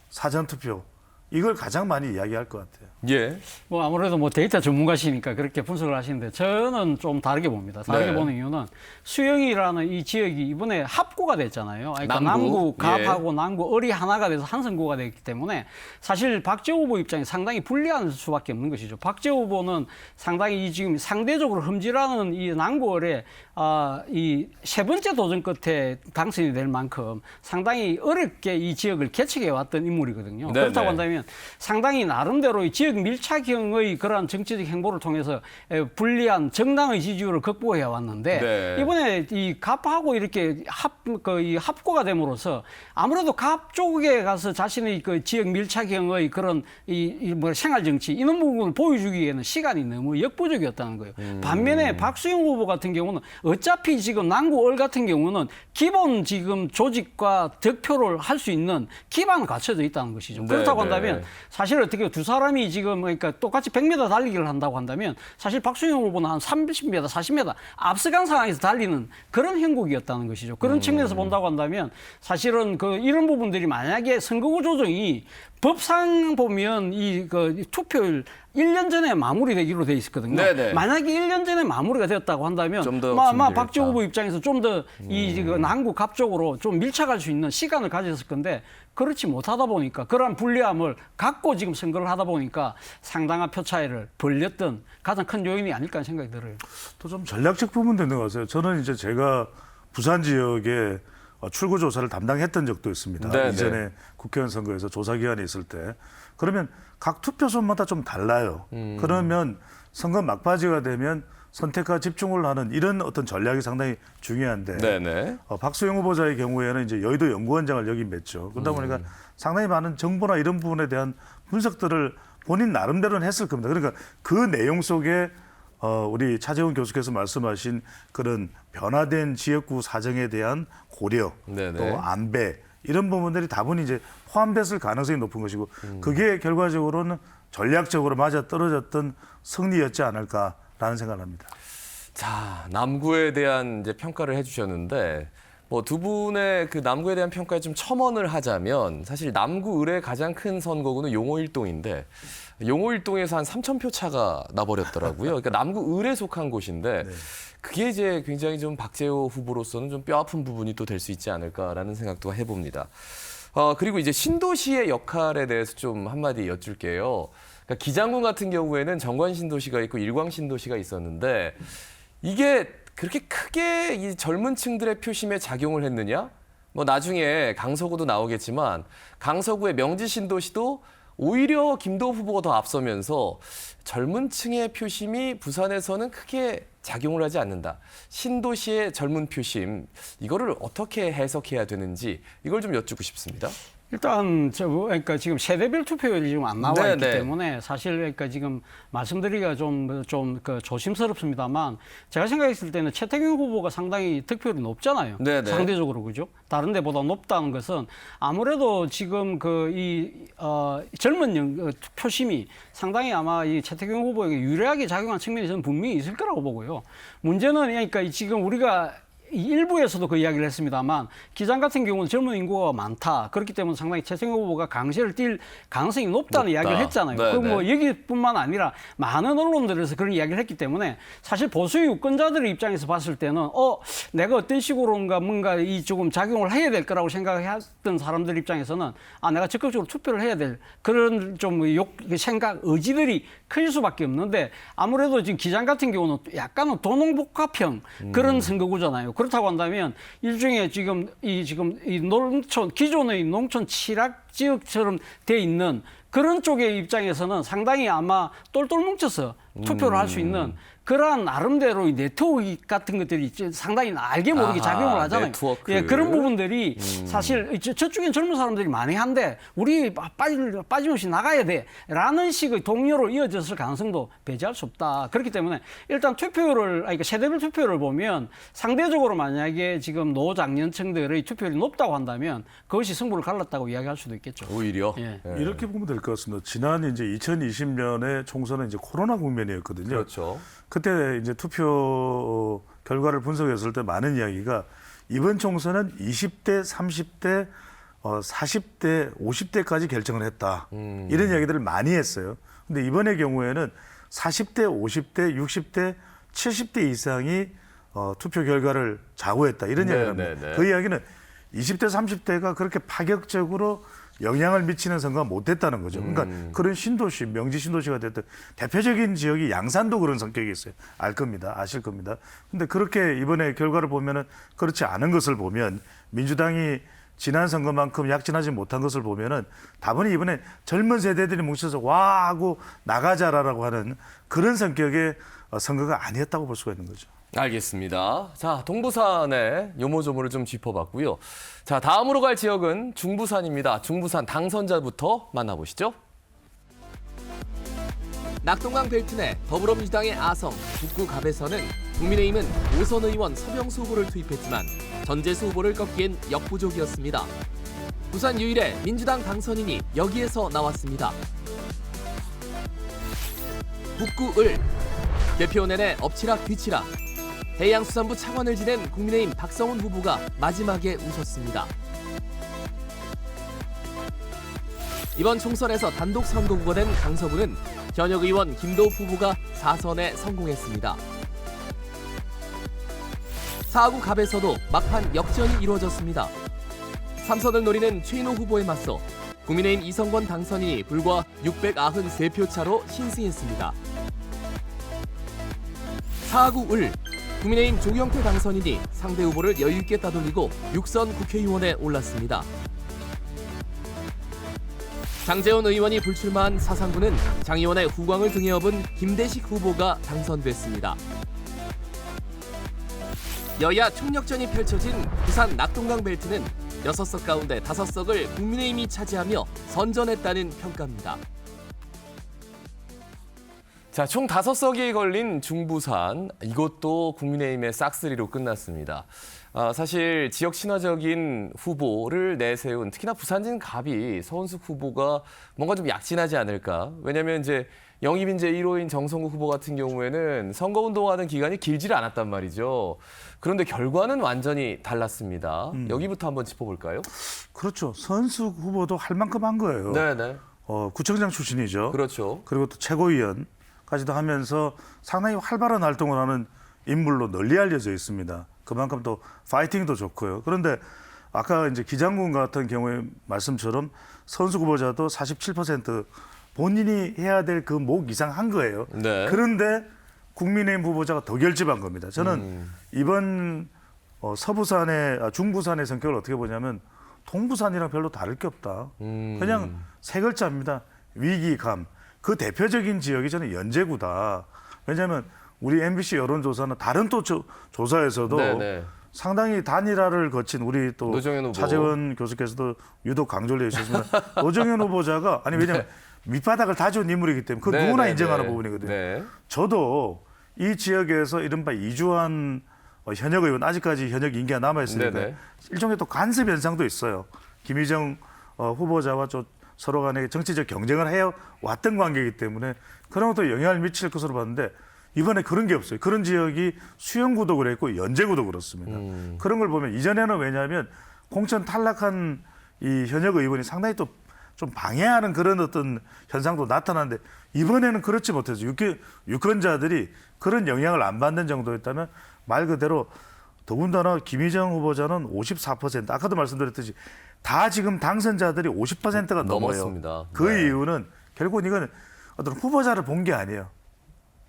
사전투표 이걸 가장 많이 이야기할 것 같아요. 예. 뭐 아무래도 뭐 데이터 전문가시니까 그렇게 분석을 하시는데 저는 좀 다르게 봅니다. 다르게 네. 보는 이유는 수영이라는 이 지역이 이번에 합구가 됐잖아요. 그러니까 남구. 남구 갑하고 예. 남구 을이 하나가 돼서 한성구가 됐기 때문에 사실 박재호 후보 입장이 상당히 불리한 수밖에 없는 것이죠. 박재호 후보는 상당히 이 지금 상대적으로 흠질하는 이 남구 을의 이 세 번째 도전 끝에 당선이 될 만큼 상당히 어렵게 이 지역을 개척해 왔던 인물이거든요. 네, 그렇다고 네. 한다면 상당히 나름대로 이 지역 밀착형의 그러한 정치적 행보를 통해서 불리한 정당의 지지율을 극복해 왔는데 네. 이번에 이 갑하고 이렇게 이 합고가 됨으로써 아무래도 갑 쪽에 가서 자신의 그 지역 밀착형의 그런 뭐 생활 정치 이런 부분을 보여주기에는 시간이 너무 역부족이었다는 거예요. 반면에 박수영 후보 같은 경우는 어차피 지금 남구 을 같은 경우는 기본 지금 조직과 득표를 할 수 있는 기반은 갖춰져 있다는 것이죠. 그렇다고 네, 네. 한다면 사실 어떻게 두 사람이 지금 그러니까 똑같이 100m 달리기를 한다고 한다면 사실 박수영 후보는 한 30m, 40m 앞서간 상황에서 달리는 그런 형국이었다는 것이죠. 그런 측면에서 본다고 한다면 사실은 이런 부분들이 만약에 선거구 조정이 법상 보면 이 투표율 1년 전에 마무리되기로 돼 있었거든요. 네네. 만약에 1년 전에 마무리가 되었다고 한다면 좀더 아마 준비를 박지호 했다. 후보 입장에서 좀 더 이 남구 갑 쪽으로 좀 밀착할 수 있는 시간을 가졌을 건데 그렇지 못하다 보니까 그러한 불리함을 갖고 지금 선거를 하다 보니까 상당한 표 차이를 벌렸던 가장 큰 요인이 아닐까 하는 생각이 들어요. 또 좀 전략적 부분도 있는 것 같아요. 저는 이제 제가 부산 지역에 출구 조사를 담당했던 적도 있습니다. 네, 이전에 네. 국회의원 선거에서 조사기관이 있을 때. 그러면 각 투표소마다 좀 달라요. 그러면 선거 막바지가 되면 선택과 집중을 하는 이런 어떤 전략이 상당히 중요한데 네네. 박수영 후보자의 경우에는 이제 여의도 연구원장을 여기 맺죠. 그러다 보니까 상당히 많은 정보나 이런 부분에 대한 분석들을 본인 나름대로는 했을 겁니다. 그러니까 그 내용 속에 우리 차재훈 교수께서 말씀하신 그런 변화된 지역구 사정에 대한 고려, 네네. 또 안배 이런 부분들이 다분히 이제 포함됐을 가능성이 높은 것이고 그게 결과적으로는 전략적으로 맞아 떨어졌던 승리였지 않을까라는 생각을 합니다. 자, 남구에 대한 이제 평가를 해주셨는데 뭐 두 분의 그 남구에 대한 평가에 좀 첨언을 하자면 사실 남구 을의 가장 큰 선거구는 용호일동인데 용호일동에서 한 3,000표 차가 나버렸더라고요. 그러니까 남구 을에 속한 곳인데 그게 이제 굉장히 좀 박재호 후보로서는 좀 뼈아픈 부분이 또 될 수 있지 않을까라는 생각도 해봅니다. 그리고 이제 신도시의 역할에 대해서 좀 한마디 여쭐게요. 그러니까 기장군 같은 경우에는 정관 신도시가 있고 일광 신도시가 있었는데 이게 그렇게 크게 이 젊은 층들의 표심에 작용을 했느냐? 뭐 나중에 강서구도 나오겠지만 강서구의 명지 신도시도 오히려 김도우 후보가 더 앞서면서 젊은 층의 표심이 부산에서는 크게 작용을 하지 않는다. 신도시의 젊은 표심, 이거를 어떻게 해석해야 되는지 이걸 좀 여쭙고 싶습니다. 일단 그러니까 지금 세대별 투표율이 지금 안 나와 네, 있기 네. 때문에 사실 그러니까 지금 말씀드리기가 좀 조심스럽습니다만 제가 생각했을 때는 최태경 후보가 상당히 득표율이 높잖아요. 네, 네. 상대적으로 그죠? 다른 데보다 높다는 것은 아무래도 지금 젊은 표심이 상당히 아마 이 최태경 후보에게 유리하게 작용한 측면이 저는 분명히 있을 거라고 보고요. 문제는 그러니까 지금 우리가 일부에서도 그 이야기를 했습니다만 기장 같은 경우는 젊은 인구가 많다. 그렇기 때문에 상당히 최승호 후보가 강세를 띌 가능성이 높다는 이야기를 했잖아요. 네, 뭐 여기뿐만 아니라 많은 언론들에서 그런 이야기를 했기 때문에 사실 보수 유권자들의 입장에서 봤을 때는 내가 어떤 식으로인가 뭔가 이 조금 작용을 해야 될 거라고 생각했던 사람들 입장에서는 내가 적극적으로 투표를 해야 될 그런 좀 생각, 의지들이 클 수밖에 없는데 아무래도 지금 기장 같은 경우는 약간은 도농복합형 그런 선거구잖아요. 그렇다고 한다면 일종의 지금 이 농촌 기존의 농촌 칠악 지역처럼 돼 있는 그런 쪽의 입장에서는 상당히 아마 똘똘 뭉쳐서 투표를 할 수 있는 그러한 나름대로의 네트워크 같은 것들이 상당히 알게 모르게 작용을 하잖아요. 네트워크. 예, 그런 부분들이 사실 저쪽엔 젊은 사람들이 많이 한데 우리 빠짐없이 나가야 돼라는 식의 동료로 이어졌을 가능성도 배제할 수 없다. 그렇기 때문에 일단 그러니까 세대별 투표를 보면 상대적으로 만약에 지금 노장년층들의 투표율이 높다고 한다면 그것이 승부를 갈랐다고 이야기할 수도 있겠죠. 오히려. 예. 이렇게 보면 될 것 같습니다. 지난 이제 2020년에 총선은 이제 코로나 국면이었거든요. 그렇죠. 그때 이제 투표 결과를 분석했을 때 많은 이야기가 이번 총선은 20대, 30대 40대, 50대까지 결정을 했다. 이런 이야기들을 많이 했어요. 근데 이번의 경우에는 40대, 50대, 60대, 70대 이상이 투표 결과를 좌우했다. 이런 네, 이야기를 합니다. 네, 네. 그 이야기는 20대, 30대가 그렇게 파격적으로 영향을 미치는 선거가 못 됐다는 거죠. 그러니까 그런 신도시, 명지 신도시가 됐던 대표적인 지역이 양산도 그런 성격이 있어요. 알 겁니다. 아실 겁니다. 근데 그렇게 이번에 결과를 보면은 그렇지 않은 것을 보면 민주당이 지난 선거만큼 약진하지 못한 것을 보면은 다분히 이번에 젊은 세대들이 뭉쳐서 와 하고 나가자라고 하는 그런 성격의 선거가 아니었다고 볼 수가 있는 거죠. 알겠습니다. 자, 동부산의 요모조모를 좀 짚어봤고요. 자, 다음으로 갈 지역은 중부산입니다. 중부산 당선자부터 만나보시죠. 낙동강 벨트 내 더불어민주당의 아성, 북구 갑에서는 국민의힘은 오선 의원 서병수 후보를 투입했지만 전재수 후보를 꺾기엔 역부족이었습니다. 부산 유일의 민주당 당선인이 여기에서 나왔습니다. 북구 을, 개표 내내 엎치락 뒤치락. 해양수산부 차관을 지낸 국민의힘 박성훈 후보가 마지막에 웃었습니다. 이번 총선에서 단독 선거구가 된 강서구는 현역 의원 김도우 후보가 4선에 성공했습니다. 4구 갑에서도 막판 역전이 이루어졌습니다. 3선을 노리는 최인호 후보에 맞서 국민의힘 이성권 당선인이 불과 693표 차로 신승했습니다. 4구 을, 국민의힘 조경태 당선인이 상대 후보를 여유있게 따돌리고 6선 국회의원에 올랐습니다. 장재원 의원이 불출마한 사상구는 장 의원의 후광을 등에 업은 김대식 후보가 당선됐습니다. 여야 총력전이 펼쳐진 부산 낙동강 벨트는 6석 가운데 5석을 국민의힘이 차지하며 선전했다는 평가입니다. 자, 총 5석이 걸린 중부산, 이것도 국민의힘의 싹쓸이로 끝났습니다. 사실 지역 친화적인 후보를 내세운 특히나 부산진 갑이 서은숙 후보가 뭔가 좀 약진하지 않을까. 왜냐하면 이제 영입 인재 1호인 정성국 후보 같은 경우에는 선거운동하는 기간이 길지를 않았단 말이죠. 그런데 결과는 완전히 달랐습니다. 여기부터 한번 짚어볼까요? 그렇죠. 서은숙 후보도 할 만큼 한 거예요. 네네. 구청장 출신이죠. 그렇죠. 그리고 또 최고위원까지도 하면서 상당히 활발한 활동을 하는 인물로 널리 알려져 있습니다. 그만큼 또 파이팅도 좋고요. 그런데 아까 이제 기장군 같은 경우에 말씀처럼 서은숙 후보자도 47% 본인이 해야 될 그 목 이상 한 거예요. 네. 그런데 국민의힘 후보자가 더 결집한 겁니다. 저는 이번 중부산의 성격을 어떻게 보냐면 동부산이랑 별로 다를 게 없다. 그냥 세 글자입니다. 위기감. 그 대표적인 지역이 저는 연제구다. 왜냐하면 우리 MBC 여론조사는 다른 또 조사에서도 네네. 상당히 단일화를 거친 우리 또 노정현 후보. 차재원 교수께서도 유독 강조를 해주셨지만 노정현 후보자가 아니 왜냐하면 밑바닥을 다져온 인물이기 때문에 그 누구나 인정하는 부분이거든요. 네. 저도 이 지역에서 이른바 이주환 현역 의원 아직까지 현역 인기가 남아있으니까 네네. 일종의 또 간섭 현상도 있어요. 김희정 후보자와 서로 간에 정치적 경쟁을 해왔던 관계이기 때문에 그런 것도 영향을 미칠 것으로 봤는데 이번에 그런 게 없어요. 그런 지역이 수영구도 그랬고 연제구도 그렇습니다. 그런 걸 보면 이전에는 왜냐하면 공천 탈락한 이 현역 의원이 상당히 또 좀 방해하는 그런 어떤 현상도 나타나는데 이번에는 그렇지 못해서 유권자들이 그런 영향을 안 받는 정도였다면 말 그대로 더군다나 김희정 후보자는 54%, 아까도 말씀드렸듯이 다 지금 당선자들이 50%가 넘어요. 넘었습니다. 그 네. 이유는 결국은 이건 어떤 후보자를 본 게 아니에요.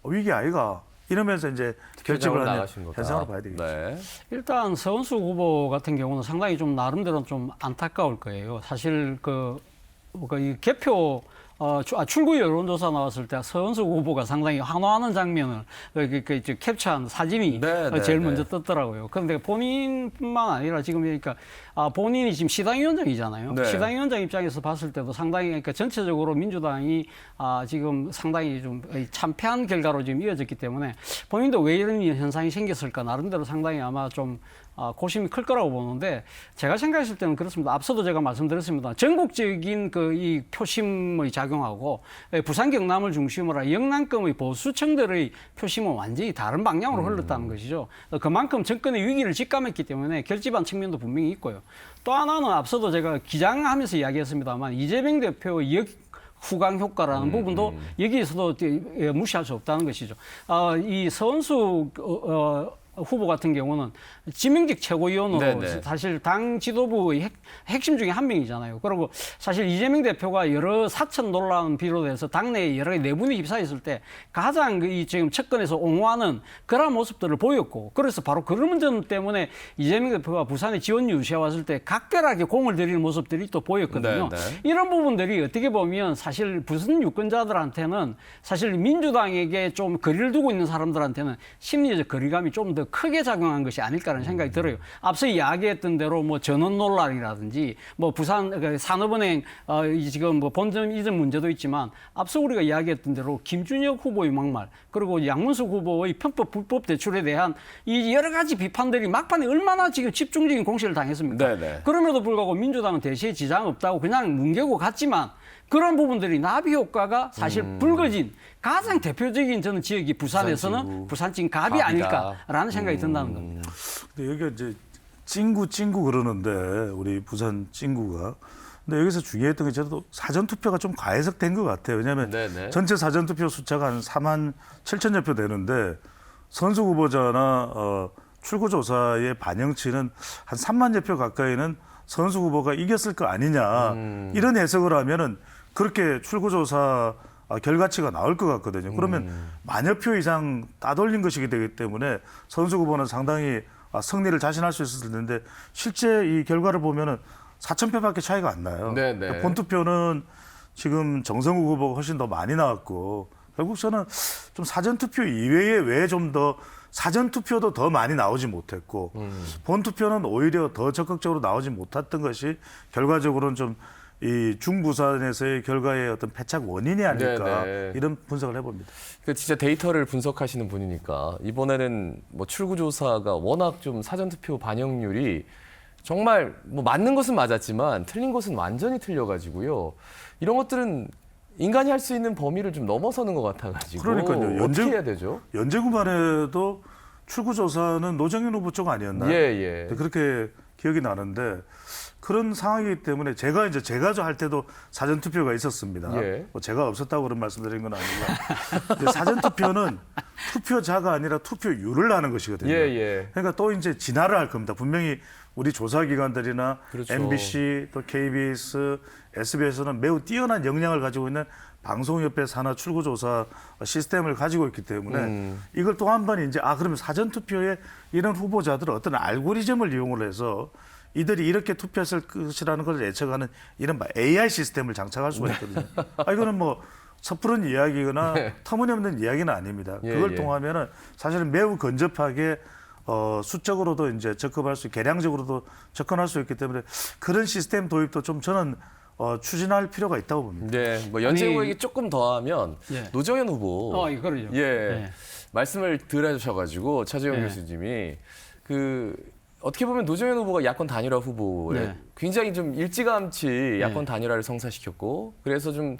위기 아이가 이러면서 이제 결집을 하는 나가신 거다. 현상으로 봐야 되겠죠. 네. 일단 서은숙 후보 같은 경우는 상당히 좀 나름대로 좀 안타까울 거예요. 사실 이 개표 출구 여론조사 나왔을 때 서은숙 후보가 상당히 환호하는 장면을 캡처한 사진이 제일 먼저 떴더라고요. 그런데 본인뿐만 아니라 지금 그러니까 본인이 지금 시당위원장이잖아요. 네. 시당위원장 입장에서 봤을 때도 상당히 그러니까 전체적으로 민주당이 지금 상당히 좀 참패한 결과로 지금 이어졌기 때문에 본인도 왜 이런 현상이 생겼을까 나름대로 상당히 아마 좀 고심이 클 거라고 보는데 제가 생각했을 때는 그렇습니다. 앞서도 제가 말씀드렸습니다. 전국적인 이 표심의 작용하고 부산 경남을 중심으로 한 영남권의 보수층들의 표심은 완전히 다른 방향으로 흘렀다는 것이죠. 그만큼 정권의 위기를 직감했기 때문에 결집한 측면도 분명히 있고요. 또 하나는 앞서도 제가 기장하면서 이야기했습니다만 이재명 대표의 후광 효과라는 부분도 여기에서도 무시할 수 없다는 것이죠. 이 서은수 후보 같은 경우는 지명직 최고위원으로 네네. 사실 당 지도부의 핵심 중에 한 명이잖아요. 그리고 사실 이재명 대표가 여러 사천 논란 비롯해서 당내에 여러 내분이 휩싸였을 때 가장 이 지금 측근에서 옹호하는 그런 모습들을 보였고, 그래서 바로 그런 점 때문에 이재명 대표가 부산에 지원 유치해 왔을 때 각별하게 공을 들이는 모습들이 또 보였거든요. 네네. 이런 부분들이 어떻게 보면 사실 부산 유권자들한테는 사실 민주당에게 좀 거리를 두고 있는 사람들한테는 심리적 거리감이 좀 더 크게 작용한 것이 아닐까라는 생각이 들어요. 앞서 이야기했던 대로 뭐 전원 논란이라든지 뭐 부산 산업은행 지금 뭐 본점 이전 문제도 있지만 앞서 우리가 이야기했던 대로 김준혁 후보의 막말 그리고 양문수 후보의 편법 불법 대출에 대한 이 여러 가지 비판들이 막판에 얼마나 지금 집중적인 공세를 당했습니까? 네네. 그럼에도 불구하고 민주당은 대세에 지장 없다고 그냥 뭉개고 갔지만 그런 부분들이 나비 효과가 사실 불거진 가장 대표적인 저는 지역이 부산에서는 부산진 갑이 갑이다. 아닐까라는 생각이 든다는 겁니다. 근데 여기가 이제 찡구 그러는데 우리 부산 찡구가. 근데 여기서 중요했던 게 저도 사전 투표가 좀 과해석된 것 같아요. 왜냐하면 네네. 전체 사전 투표 숫자가 한 4만 7천여 표 되는데 선수 후보자나 출구조사의 반영치는 한 3만여 표 가까이는 선수 후보가 이겼을 거 아니냐 이런 해석을 하면은 그렇게 출구조사 결과치가 나올 것 같거든요. 그러면 만여 표 이상 따돌린 것이기 되기 때문에 선수 후보는 상당히 승리를 자신할 수 있었을 텐데 실제 이 결과를 보면은 4,000표밖에 차이가 안 나요. 네네. 본투표는 지금 정성우 후보가 훨씬 더 많이 나왔고 결국 저는 좀 사전투표 이외에 왜 좀 더 사전투표도 더 많이 나오지 못했고 본투표는 오히려 더 적극적으로 나오지 못했던 것이 결과적으로는 좀 이 중부산에서의 결과의 어떤 패착 원인이 아닐까 네네. 이런 분석을 해봅니다. 그 진짜 데이터를 분석하시는 분이니까 이번에는 뭐 출구조사가 워낙 좀 사전투표 반영률이 정말 뭐 맞는 것은 맞았지만 틀린 것은 완전히 틀려가지고요. 이런 것들은 인간이 할 수 있는 범위를 좀 넘어서는 것 같아가지고 그러니까요. 어떻게 해야 되죠? 연제구만 해도 출구조사는 노정현 후보 쪽 아니었나요? 예. 그렇게 기억이 나는데 그런 상황이기 때문에 제가 할 때도 사전 투표가 있었습니다. 예. 뭐 제가 없었다고 그런 말씀드린 건 아니고 사전 투표는 투표자가 아니라 투표율을 하는 것이거든요. 예. 그러니까 또 이제 진화를 할 겁니다. 분명히 우리 조사기관들이나 그렇죠. MBC 또 KBS, SBS는 매우 뛰어난 역량을 가지고 있는 방송협회 산하 출구조사 시스템을 가지고 있기 때문에 이걸 또 한 번 이제 그러면 사전투표에 이런 후보자들은 어떤 알고리즘을 이용을 해서 이들이 이렇게 투표했을 것이라는 걸 예측하는 이런 AI 시스템을 장착할 수가 있거든요. 이거는 뭐 섣부른 이야기거나 터무니없는 이야기는 아닙니다. 그걸 통하면은 사실은 매우 건접하게 수적으로도 이제 접근할 수, 계량적으로도 접근할 수 있기 때문에 그런 시스템 도입도 좀 저는 추진할 필요가 있다고 봅니다. 네, 뭐 연재구 얘기 조금 더 하면 노정현 후보 이거를요. 말씀을 들어주셔가지고 차재영 교수님이 어떻게 보면 노정현 후보가 야권 단일화 후보에 굉장히 좀 일찌감치 야권 단일화를 성사시켰고 그래서 좀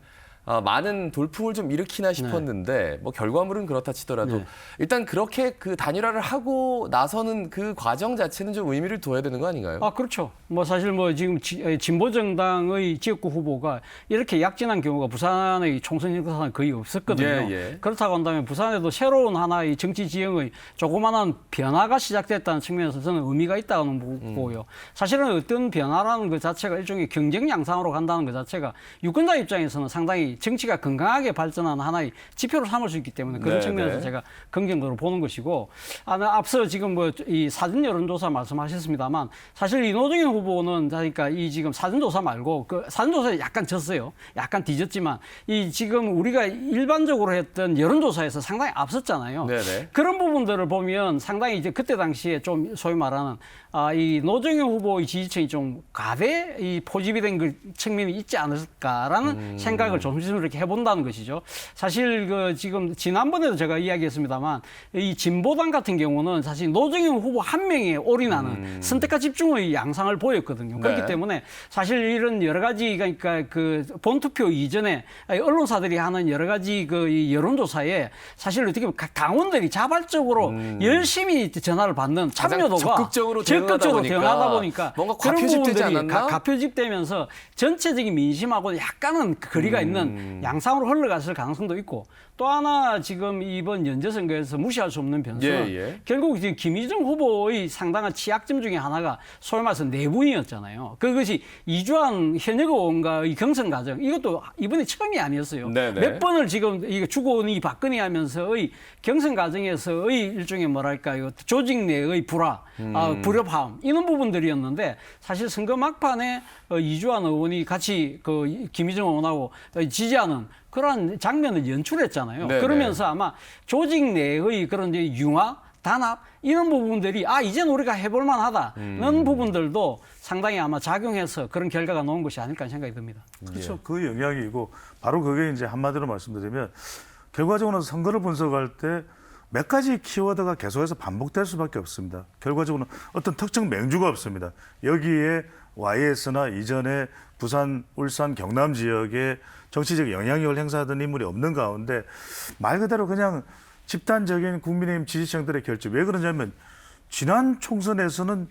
많은 돌풍을 좀 일으키나 싶었는데 뭐 결과물은 그렇다 치더라도 일단 그렇게 그 단일화를 하고 나서는 그 과정 자체는 좀 의미를 둬야 되는 거 아닌가요? 그렇죠. 뭐 사실 뭐 지금 진보정당의 지역구 후보가 이렇게 약진한 경우가 부산의 총선 역사상 거의 없었거든요. 그렇다고 한다면 부산에도 새로운 하나의 정치 지형의 조그마한 변화가 시작됐다는 측면에서 저는 의미가 있다는 보고요. 사실은 어떤 변화라는 것 자체가 일종의 경쟁 양상으로 간다는 것 자체가 유권자 입장에서는 상당히 정치가 건강하게 발전하는 하나의 지표로 삼을 수 있기 때문에 그런 측면에서 제가 긍정적으로 보는 것이고 앞서 지금 뭐 이 사전 여론조사 말씀하셨습니다만 사실 이 노정현 후보는 그러니까 이 지금 사전조사 말고 그 사전조사에 약간 졌어요. 약간 뒤졌지만 이 지금 우리가 일반적으로 했던 여론조사에서 상당히 앞섰잖아요. 그런 부분들을 보면 상당히 이제 그때 당시에 좀 소위 말하는 이 노정현 후보의 지지층이 좀 과대 이 포집이 된 그 측면이 있지 않을까라는 생각을 좀 점심을 이렇게 해본다는 것이죠. 사실 그 지금 지난번에도 제가 이야기했습니다만 이 진보당 같은 경우는 사실 노정현 후보 한 명에 올인하는 선택과 집중의 양상을 보였거든요. 그렇기 네. 때문에 사실 이런 여러 가지 그러니까 그 본투표 이전에 언론사들이 하는 여러 가지 그 이 여론조사에 사실 어떻게 보면 당원들이 자발적으로 열심히 전화를 받는 참여도가 적극적으로 대응하다 보니까 뭔가 그런 과표집되지 부분들이 않았나? 과표집되면서 전체적인 민심하고 약간은 거리가 있는 양상으로 흘러갔을 가능성도 있고 또 하나 지금 이번 연재선거에서 무시할 수 없는 변수는 예. 결국 이제 김희정 후보의 상당한 취약점 중에 하나가 소위 말해서 내분이었잖아요. 그것이 이주환 현역 의원과의 경선 과정 이것도 이번에 처음이 아니었어요. 네네. 몇 번을 지금 이거 주고니 받거니 하면서의 경선 과정에서의 일종의 뭐랄까요 조직 내의 불화, 불협화음 이런 부분들이었는데 사실 선거 막판에 이주환 의원이 같이 그 김희정 의원하고 지지하는 그런 장면을 연출했잖아요. 네네. 그러면서 아마 조직 내의 그런 이제 융화, 단합 이런 부분들이 이제는 우리가 해볼 만하다는 부분들도 상당히 아마 작용해서 그런 결과가 나온 것이 아닐까 생각이 듭니다. 그렇죠. 그 영향이고 바로 그게 이제 한마디로 말씀드리면 결과적으로는 선거를 분석할 때 몇 가지 키워드가 계속해서 반복될 수밖에 없습니다. 결과적으로는 어떤 특정 맹주가 없습니다. 여기에 YS나 이전에 부산, 울산, 경남 지역에 정치적 영향력을 행사하던 인물이 없는 가운데 말 그대로 그냥 집단적인 국민의힘 지지층들의 결집. 왜 그러냐면 지난 총선에서는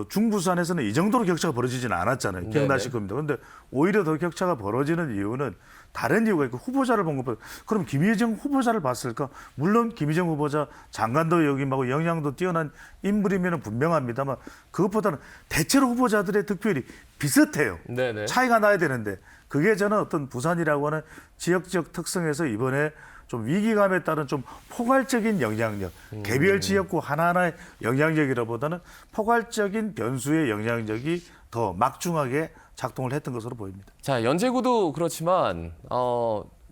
중부산에서는 이 정도로 격차가 벌어지지는 않았잖아요. 기억나실 겁니다. 그런데 오히려 더 격차가 벌어지는 이유는 다른 이유가 있고 후보자를 본 것보다 그럼 김희정 후보자를 봤을까? 물론 김희정 후보자 장관도 역임하고 영향도 뛰어난 인물이면 분명합니다만 그것보다는 대체로 후보자들의 득표율이 비슷해요. 네네. 차이가 나야 되는데 그게 저는 어떤 부산이라고 하는 지역적 특성에서 이번에 좀 위기감에 따른 좀 포괄적인 영향력, 개별 지역구 하나하나의 영향력이라보다는 포괄적인 변수의 영향력이 더 막중하게 작동을 했던 것으로 보입니다. 자, 연제구도 그렇지만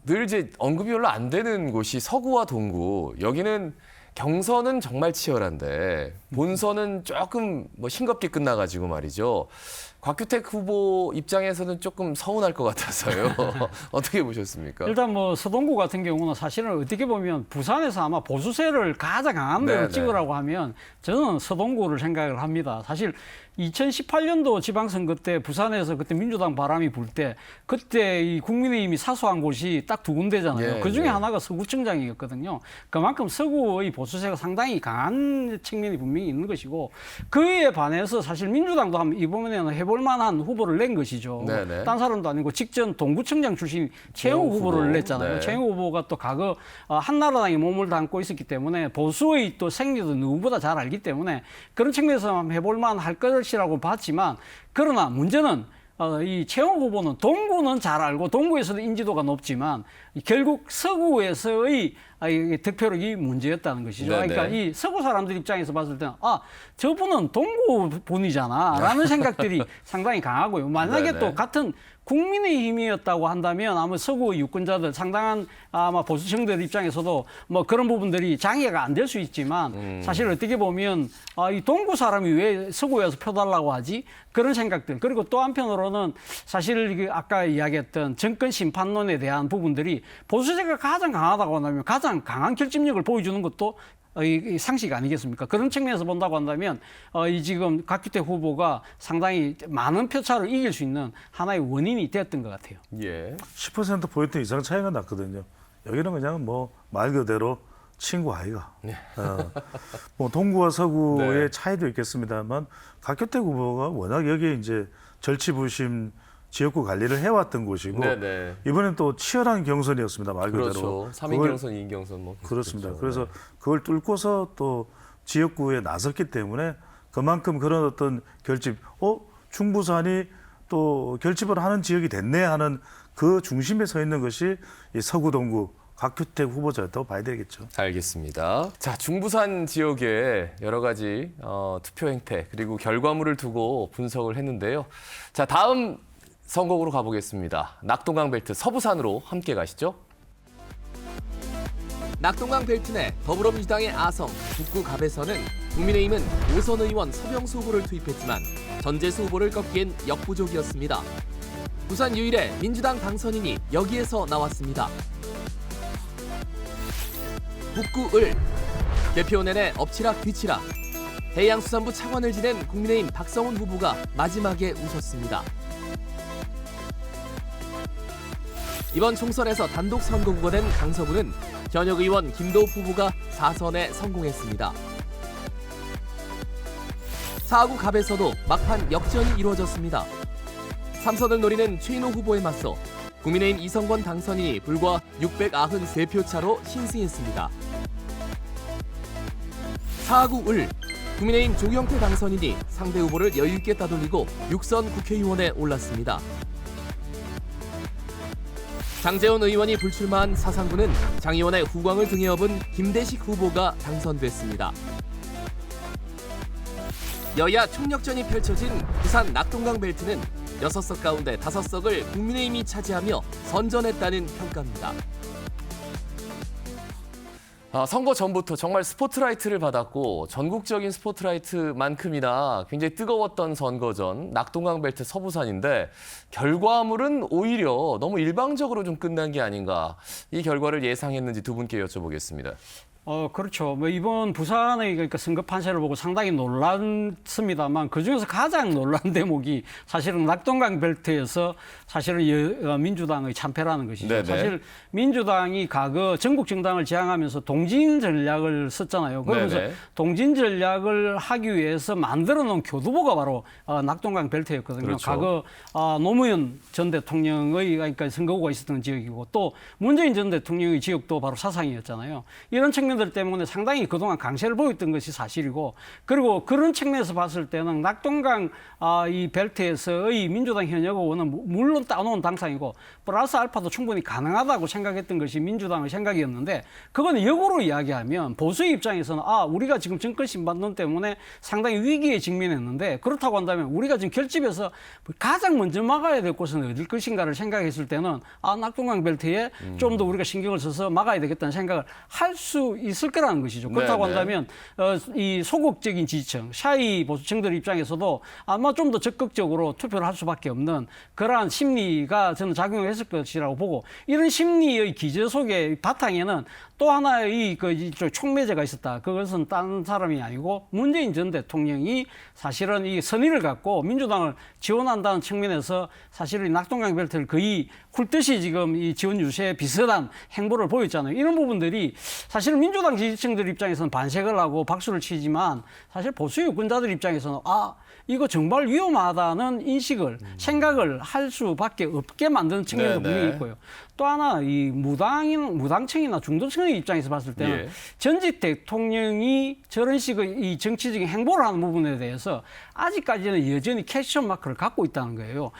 늘 이제 언급이 별로 안 되는 곳이 서구와 동구. 여기는 경선은 정말 치열한데 본선은 조금 뭐 싱겁게 끝나가지고 말이죠. 곽규택 후보 입장에서는 조금 서운할 것 같아서요. 어떻게 보셨습니까? 일단 뭐 서동구 같은 경우는 사실은 어떻게 보면 부산에서 아마 보수세를 가장 강한 데로 네네. 찍으라고 하면 저는 서동구를 생각을 합니다. 사실 2018년도 지방선거 때 부산에서 그때 민주당 바람이 불 때 그때 이 국민의힘이 사수한 곳이 딱 두 군데잖아요. 예, 그중에 예. 하나가 서구청장이었거든요. 그만큼 서구의 보수세가 상당히 강한 측면이 분명히 있는 것이고 그에 반해서 사실 민주당도 한번 이번에는 해볼 만한 후보를 낸 것이죠. 네네. 딴 사람도 아니고 직전 동구청장 출신 최영우 후보를 후보. 냈잖아요. 네. 최영우 후보가 또 과거 한나라당에 몸을 담고 있었기 때문에 보수의 또 생리도 누구보다 잘 알기 때문에 그런 측면에서 한번 해볼 만할 것이라고 봤지만 그러나 문제는 이 최영우 후보는 동구는 잘 알고 동구에서도 인지도가 높지만 결국 서구에서의 득표력이 문제였다는 것이죠. 네네. 그러니까 이 서구 사람들 입장에서 봤을 때는 저분은 동구 분이잖아라는 생각들이 상당히 강하고요. 만약에 네네. 또 같은 국민의힘이었다고 한다면 아마 서구 유권자들 상당한 아마 보수층들 입장에서도 뭐 그런 부분들이 장애가 안 될 수 있지만 사실 어떻게 보면 이 동구 사람이 왜 서구에서 펴달라고 하지? 그런 생각들. 그리고 또 한편으로는 사실 그 아까 이야기했던 정권 심판론에 대한 부분들이 보수세가 가장 강하다고 한다면 가장 강한 결집력을 보여주는 것도 이 상식 아니겠습니까? 그런 측면에서 본다고 한다면 이 지금 곽규택 후보가 상당히 많은 표차로 이길 수 있는 하나의 원인이 되었던 것 같아요. 예. 10%포인트 이상 차이가 났거든요. 여기는 그냥 뭐 말 그대로 친구 아이가. 뭐 동구와 서구의 네. 차이도 있겠습니다만 곽규택 후보가 워낙 여기에 이제 절치부심 지역구 관리를 해왔던 곳이고 네네. 이번엔 또 치열한 경선이었습니다. 말 그대로. 그렇죠. 3인 경선, 2인 경선 뭐 그렇습니다. 그렇죠. 그래서 그걸 뚫고서 또 지역구에 나섰기 때문에 그만큼 그런 어떤 결집, 중부산이 또 결집을 하는 지역이 됐네 하는 그 중심에 서 있는 것이 이 서구 동구 곽규택 후보자였다고 봐야 되겠죠. 알겠습니다. 자, 중부산 지역의 여러 가지 투표 행태 그리고 결과물을 두고 분석을 했는데요. 자, 다음 선곡으로 가보겠습니다. 낙동강 벨트 서부산으로 함께 가시죠. 낙동강 벨트 내 더불어민주당의 아성, 북구 갑에서는 국민의힘은 오선 의원 서병수 후보를 투입했지만 전재수 후보를 꺾기엔 역부족이었습니다. 부산 유일의 민주당 당선인이 여기에서 나왔습니다. 북구을 개표 내내 엎치락 뒤치락 해양수산부 차관을 지낸 국민의힘 박성훈 후보가 마지막에 웃었습니다. 이번 총선에서 단독 선거 후보가 된 강서구는 현역 의원 김도우 후보가 4선에 성공했습니다. 4구 갑에서도 막판 역전이 이루어졌습니다. 3선을 노리는 최인호 후보에 맞서 국민의힘 이성권 당선인이 불과 693표 차로 신승했습니다. 4구 을 국민의힘 조경태 당선인이 상대 후보를 여유있게 따돌리고 6선 국회의원에 올랐습니다. 장제원 의원이 불출마한 사상구는 장 의원의 후광을 등에 업은 김대식 후보가 당선됐습니다. 여야 총력전이 펼쳐진 부산 낙동강 벨트는 6석 가운데 5석을 국민의힘이 차지하며 선전했다는 평가입니다. 선거 전부터 정말 스포트라이트를 받았고 전국적인 스포트라이트만큼이나 굉장히 뜨거웠던 선거전 낙동강 벨트 서부산인데 결과물은 오히려 너무 일방적으로 좀 끝난 게 아닌가. 이 결과를 예상했는지 두 분께 여쭤보겠습니다. 그렇죠. 뭐 이번 부산의 그러니까 선거 판세를 보고 상당히 놀랐습니다만 그 중에서 가장 놀란 대목이 사실은 낙동강 벨트에서 사실은 민주당의 참패라는 것이죠. 네네. 사실 사실 민주당이 과거 전국 정당을 지향하면서 동진 전략을 썼잖아요. 그러면서 네네. 동진 전략을 하기 위해서 만들어 놓은 교두보가 바로 낙동강 벨트였거든요. 그렇죠. 과거 노무현 전 대통령의 그러니까 선거구가 있었던 지역이고 또 문재인 전 대통령의 지역도 바로 사상이었잖아요. 이런 측면들 때문에 상당히 그동안 강세를 보였던 것이 사실이고 그리고 그런 측면에서 봤을 때는 낙동강 이 벨트에서의 민주당 현역 의원은 물론 따놓은 당상이고 플러스 알파도 충분히 가능하다고 생각했던 것이 민주당의 생각이었는데 그건 역으로 이야기하면 보수의 입장에서는 우리가 지금 정권 신반론 때문에 상당히 위기에 직면했는데 그렇다고 한다면 우리가 지금 결집해서 가장 먼저 막아야 될 곳은 어딜 것인가를 생각했을 때는 낙동강 벨트에 좀 더 우리가 신경을 써서 막아야 되겠다는 생각을 할 수 있을 거라는 것이죠. 그렇다고 네네. 한다면 이 소극적인 지지층, 샤이 보수층들 입장에서도 아마 좀 더 적극적으로 투표를 할 수밖에 없는 그러한 심리가 저는 작용했을 것이라고 보고 이런 심리의 기저 속에 바탕에는 또 하나의 촉매제가 있었다. 그것은 다른 사람이 아니고 문재인 전 대통령이 사실은 이 선의를 갖고 민주당을 지원한다는 측면에서 사실은 이 낙동강 벨트를 거의 훑듯이 지금 이 지원 유세에 비슷한 행보를 보였잖아요. 이런 부분들이 사실은 민주당 지지층들 입장에서는 반색을 하고 박수를 치지만 사실 보수 유권자들 입장에서는 이거 정말 위험하다는 인식을 생각을 할 수밖에 없게 만드는 측면도 네네. 분명히 있고요. 또 하나 이 무당층이나 중도층의 입장에서 봤을 때는 예. 전직 대통령이 저런 식의 이 정치적인 행보를 하는 부분에 대해서 아직까지는 여전히 퀘스천 마크를 갖고 있다는 거예요.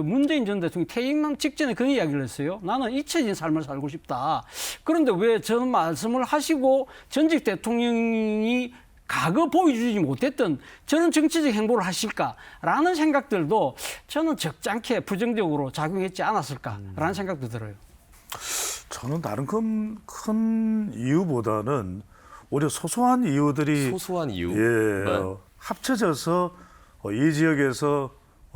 문재인 전 대통령이 퇴임 직전에 그런 이야기를 했어요. 나는 잊혀진 삶을 살고 싶다. 그런데 왜 저런 말씀을 하시고 전직 대통령이 과거 보여주지 못했던 저런 정치적 행보를 하실까라는 생각들도 저는 적잖게 부정적으로 작용했지 않았을까라는 생각도 들어요. 저는 다른 큰 이유보다는 오히려 소소한 이유들이 소소한 이유. 네. 합쳐져서 이 지역에서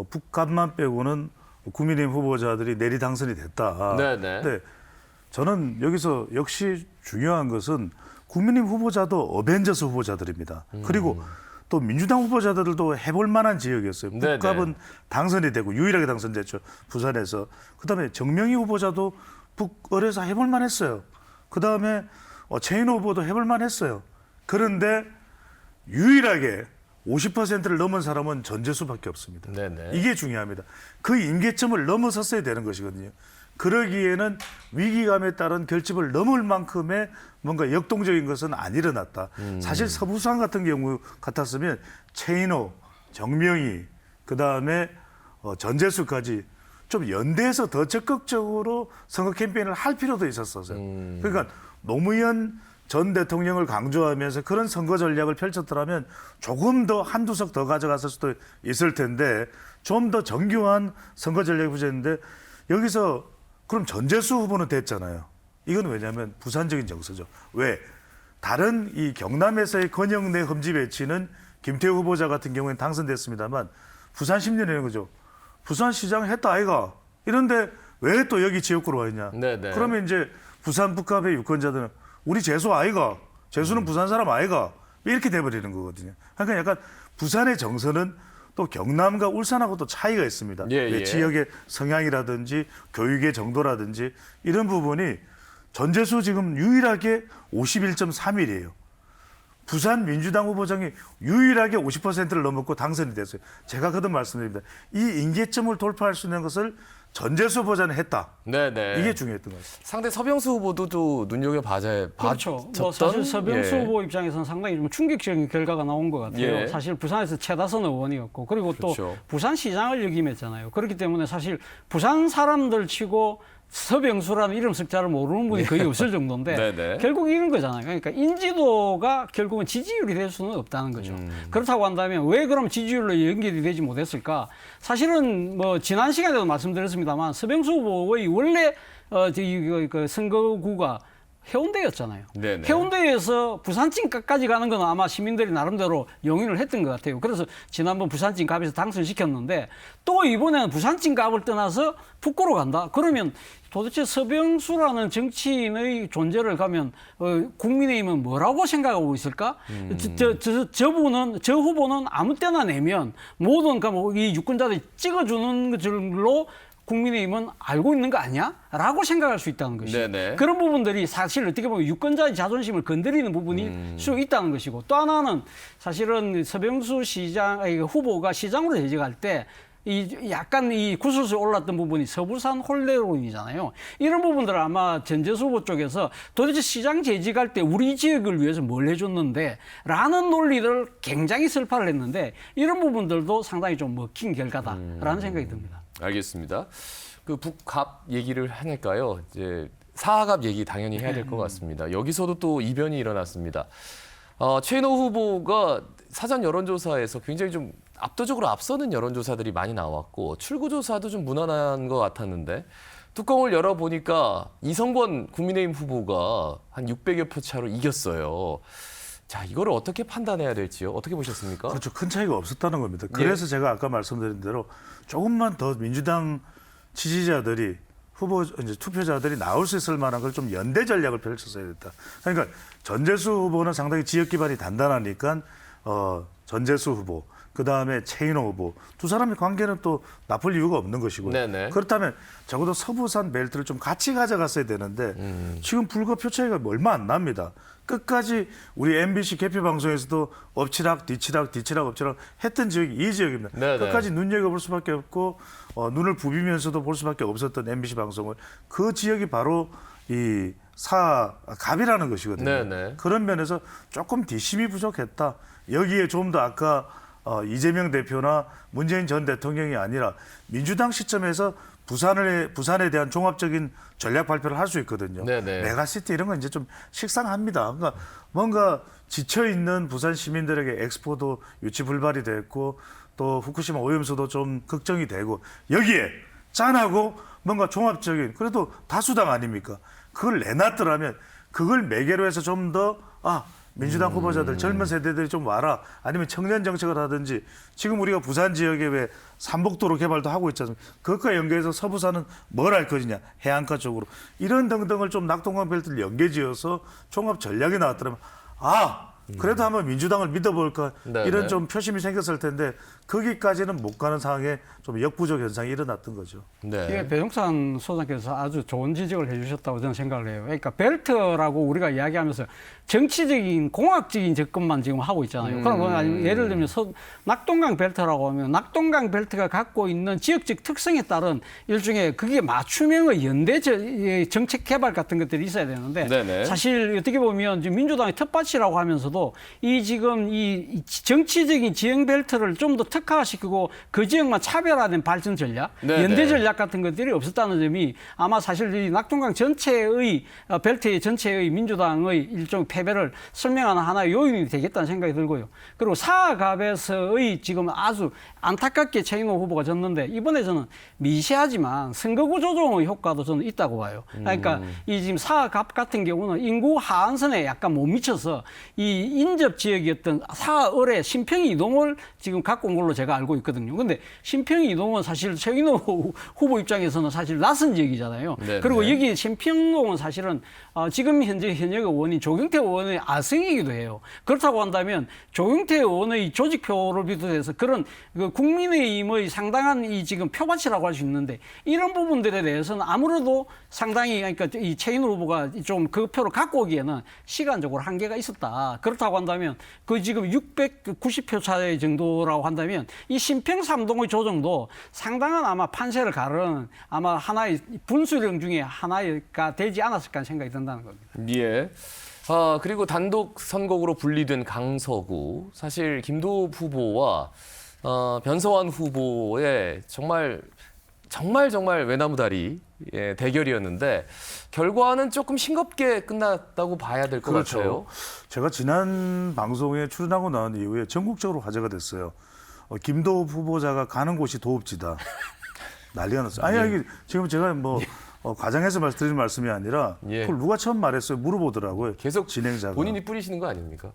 북간만 빼고는 국민의힘 후보자들이 내리 당선이 됐다. 네네. 근데 저는 여기서 역시 중요한 것은 국민의힘 후보자도 어벤져스 후보자들입니다. 그리고 또 민주당 후보자들도 해볼 만한 지역이었어요. 네네. 북갑은 당선이 되고 유일하게 당선됐죠. 부산에서. 그다음에 정명희 후보자도 북을에서 해볼 만했어요. 그다음에 최인호 후보도 해볼 만했어요. 그런데 유일하게 50%를 넘은 사람은 전재수밖에 없습니다. 네네. 이게 중요합니다. 그 임계점을 넘어섰어야 되는 것이거든요. 그러기에는 위기감에 따른 결집을 넘을 만큼의 뭔가 역동적인 것은 안 일어났다. 사실 서부산 같은 경우 같았으면 최인호, 정명희, 그다음에 전재수까지 좀 연대해서 더 적극적으로 선거 캠페인을 할 필요도 있었어요. 그러니까 노무현 전 대통령을 강조하면서 그런 선거 전략을 펼쳤더라면 조금 더 한두 석 더 가져갔을 수도 있을 텐데 좀 더 정교한 선거 전략이 부재했는데 여기서 그럼 전재수 후보는 됐잖아요. 이건 왜냐하면 부산적인 정서죠. 왜? 다른 이 경남에서의 권역 내 험지 배치는 김태우 후보자 같은 경우에는 당선됐습니다만 부산 10년이라는 거죠. 부산시장 했다 아이가. 이런데 왜 또 여기 지역구로 와 있냐. 네네. 그러면 이제 부산 북갑의 유권자들은 우리 재수 아이가. 재수는 부산 사람 아이가. 이렇게 돼버리는 거거든요. 그러니까 약간 부산의 정서는 또 경남과 울산하고 또 차이가 있습니다. 예, 예. 지역의 성향이라든지 교육의 정도라든지 이런 부분이 전재수 지금 유일하게 51.31이에요. 부산 민주당 후보장이 유일하게 50%를 넘었고 당선이 됐어요. 제가 거듭 말씀드립니다. 이 임계점을 돌파할 수 있는 것을 전재수 후보자는 했다. 네네. 이게 중요했던 것 같습니다. 상대 서병수 후보도 또 눈여겨봐야 그렇죠. 뭐 사실 서병수 예. 후보 입장에서는 상당히 좀 충격적인 결과가 나온 것 같아요. 예. 사실 부산에서 최다선 의원이었고 그리고 또 그렇죠. 부산시장을 역임했잖아요. 그렇기 때문에 사실 부산 사람들 치고 서병수라는 이름 석자를 모르는 분이 거의 없을 정도인데 네네. 결국 이런 거잖아요. 그러니까 인지도가 결국은 지지율이 될 수는 없다는 거죠. 그렇다고 한다면 왜 그럼 지지율로 연결이 되지 못했을까? 사실은 뭐 지난 시간에도 말씀드렸습니다만 서병수 후보의 원래 그 선거구가 해운대였잖아요. 네네. 해운대에서 부산찐갑까지 가는 건 아마 시민들이 나름대로 용인을 했던 것 같아요. 그래서 지난번 부산찐갑에서 당선시켰는데 또 이번에는 부산찐갑을 떠나서 북구로 간다? 그러면 도대체 서병수라는 정치인의 존재를 가면 국민의힘은 뭐라고 생각하고 있을까? 저 후보는 아무 때나 내면 모든 이 유권자들이 찍어주는 줄로 국민의힘은 알고 있는 거 아니야? 라고 생각할 수 있다는 것이죠. 네네. 그런 부분들이 사실 어떻게 보면 유권자의 자존심을 건드리는 부분이 수 있다는 것이고 또 하나는 사실은 서병수 후보가 시장으로 재직할 때 약간 이 구설수에 올랐던 부분이 서부산 홀레론이잖아요. 이런 부분들을 아마 전재수 후보 쪽에서 도대체 시장 재직할 때 우리 지역을 위해서 뭘 해줬는데 라는 논리를 굉장히 설파를 했는데 이런 부분들도 상당히 좀 먹힌 결과다라는 생각이 듭니다. 알겠습니다. 그 북갑 얘기를 하니까요. 이제 사합 얘기 당연히 해야 될 것 같습니다. 여기서도 또 이변이 일어났습니다. 최인호 후보가 사전 여론조사에서 굉장히 좀 압도적으로 앞서는 여론조사들이 많이 나왔고 출구조사도 좀 무난한 것 같았는데 뚜껑을 열어보니까 이성권 국민의힘 후보가 한 600여 표 차로 이겼어요. 자, 이거를 어떻게 판단해야 될지요? 어떻게 보셨습니까? 그렇죠. 큰 차이가 없었다는 겁니다. 그래서 제가 아까 말씀드린 대로 조금만 더 민주당 지지자들이 이제 투표자들이 나올 수 있을 만한 걸 좀 연대 전략을 펼쳤어야 됐다. 그러니까 전재수 후보는 상당히 지역 기반이 단단하니까 전재수 후보, 그 다음에 최인호 후보 두 사람의 관계는 또 나쁠 이유가 없는 것이고요. 네네. 그렇다면 적어도 서부산 벨트를 좀 같이 가져갔어야 되는데 지금 불과 표 차이가 얼마 안 납니다. 끝까지 우리 MBC 개표 방송에서도 엎치락 뒤치락 엎치락 했던 지역이 이 지역입니다. 네네. 끝까지 눈여겨볼 수밖에 없고 눈을 부비면서도 볼 수밖에 없었던 MBC 방송을 그 지역이 바로 이 사갑이라는 것이거든요. 네네. 그런 면에서 조금 뒷심이 부족했다. 여기에 좀 더 아까 이재명 대표나 문재인 전 대통령이 아니라 민주당 시점에서 부산에 대한 종합적인 전략 발표를 할 수 있거든요. 네네. 메가시티 이런 건 이제 좀 식상합니다. 그러니까 뭔가 지쳐 있는 부산 시민들에게 엑스포도 유치 불발이 됐고 또 후쿠시마 오염수도 좀 걱정이 되고 여기에 짠하고 뭔가 종합적인 그래도 다수당 아닙니까? 그걸 내놨더라면 그걸 매개로 해서 좀 더 민주당 후보자들 젊은 세대들이 좀 와라 아니면 청년 정책을 하든지 지금 우리가 부산 지역에 왜 삼복도로 개발도 하고 있지 않습니까? 그것과 연계해서 서부산은 뭘 할 것이냐 해안가 쪽으로 이런 등등을 좀 낙동강 벨트를 연계지어서 종합 전략이 나왔더라면 그래도 한번 민주당을 믿어볼까 네네. 이런 좀 표심이 생겼을 텐데 거기까지는 못 가는 상황에 좀 역부족 현상이 일어났던 거죠. 네. 이게 배종찬 소장께서 아주 좋은 지적을 해주셨다고 저는 생각을 해요. 그러니까 벨트라고 우리가 이야기하면서 정치적인 공학적인 접근만 지금 하고 있잖아요. 그럼 예를 들면 낙동강 벨트라고 하면 낙동강 벨트가 갖고 있는 지역적 특성에 따른 일종의 그게 맞춤형의 연대 정책 개발 같은 것들이 있어야 되는데 네네. 사실 어떻게 보면 지금 민주당의 텃밭이라고 하면서도 지금 이 정치적인 지형 벨트를 좀 더 특화시키고 그 지역만 차별화된 발전 전략, 네네. 연대 전략 같은 것들이 없었다는 점이 아마 사실 이 낙동강 전체의 벨트 전체의 민주당의 일종 패배를 설명하는 하나의 요인이 되겠다는 생각이 들고요. 그리고 사갑에서의 지금 아주 안타깝게 최인호 후보가 졌는데 이번에 저는 미세하지만 선거구 조정의 효과도 저는 있다고 봐요. 그러니까 이 지금 사갑 같은 경우는 인구 하한선에 약간 못 미쳐서 이 인접 지역이었던 사을의 신평 이동을 지금 갖고 온 걸로 제가 알고 있거든요. 근데 신평 이동은 사실 최인호 후보 입장에서는 사실 낯선 지역이잖아요. 네네. 그리고 여기 신평동은 사실은 지금 현재 현역 의원인 조경태 의원의 아성이기도 해요. 그렇다고 한다면 조경태 의원의 조직표를 비롯해서 그런 그 국민의힘의 상당한 이 지금 표밭이라고 할 수 있는데 이런 부분들에 대해서는 아무래도 상당히 그러니까 이 최인호 후보가 좀 그 표를 갖고 오기에는 시간적으로 한계가 있었다. 그렇다고 한다면 그 지금 690표 차이 정도라고 한다면 이 신평 3동의 조정도 상당한 아마 판세를 가르는 아마 하나의 분수령 중에 하나가 되지 않았을까 생각이 든다는 겁니다. 예. 그리고 단독 선거구로 분리된 강서구. 사실 김도읍 후보와 변서환 후보의 정말 외나무다리 대결이었는데 결과는 조금 싱겁게 끝났다고 봐야 될 것 그렇죠. 같아요. 제가 지난 방송에 출연하고 나온 이후에 전국적으로 화제가 됐어요. 김도읍 후보자가 가는 곳이 도읍지다. 난리가 났어요. 아니, 지금 제가 뭐 과장해서 드리는 말씀이 아니라 예. 그걸 누가 처음 말했어요? 물어보더라고요. 계속 진행자가. 본인이 뿌리시는 거 아닙니까?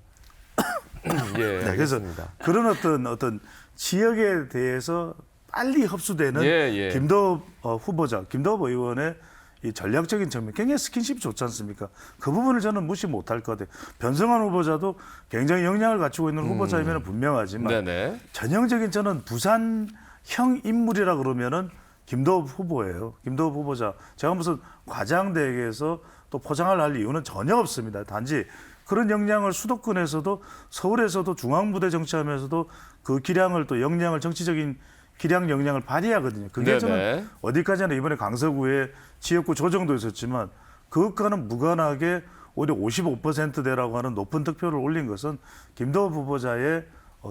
예, 네, 그래서 알겠습니다. 그런 어떤 지역에 대해서 빨리 흡수되는 예. 김도읍 후보자, 김도읍 의원의 이 전략적인 측면, 굉장히 스킨십이 좋지 않습니까? 그 부분을 저는 무시 못할 것 같아요. 변성환 후보자도 굉장히 역량을 갖추고 있는 후보자이면 분명하지만 네네. 전형적인 저는 부산형 인물이라 그러면은 김도읍 후보예요. 김도읍 후보자. 제가 무슨 과장대회에서 또 포장을 할 이유는 전혀 없습니다. 단지 그런 역량을 수도권에서도 서울에서도 중앙부대 정치하면서도 그 기량을 또 역량을 정치적인 기량 역량을 발휘하거든요. 그게 네네. 저는 어디까지나 이번에 강서구에 지역구 조정도 있었지만 그것과는 무관하게 오히려 55%대라고 하는 높은 득표를 올린 것은 김도읍 후보자의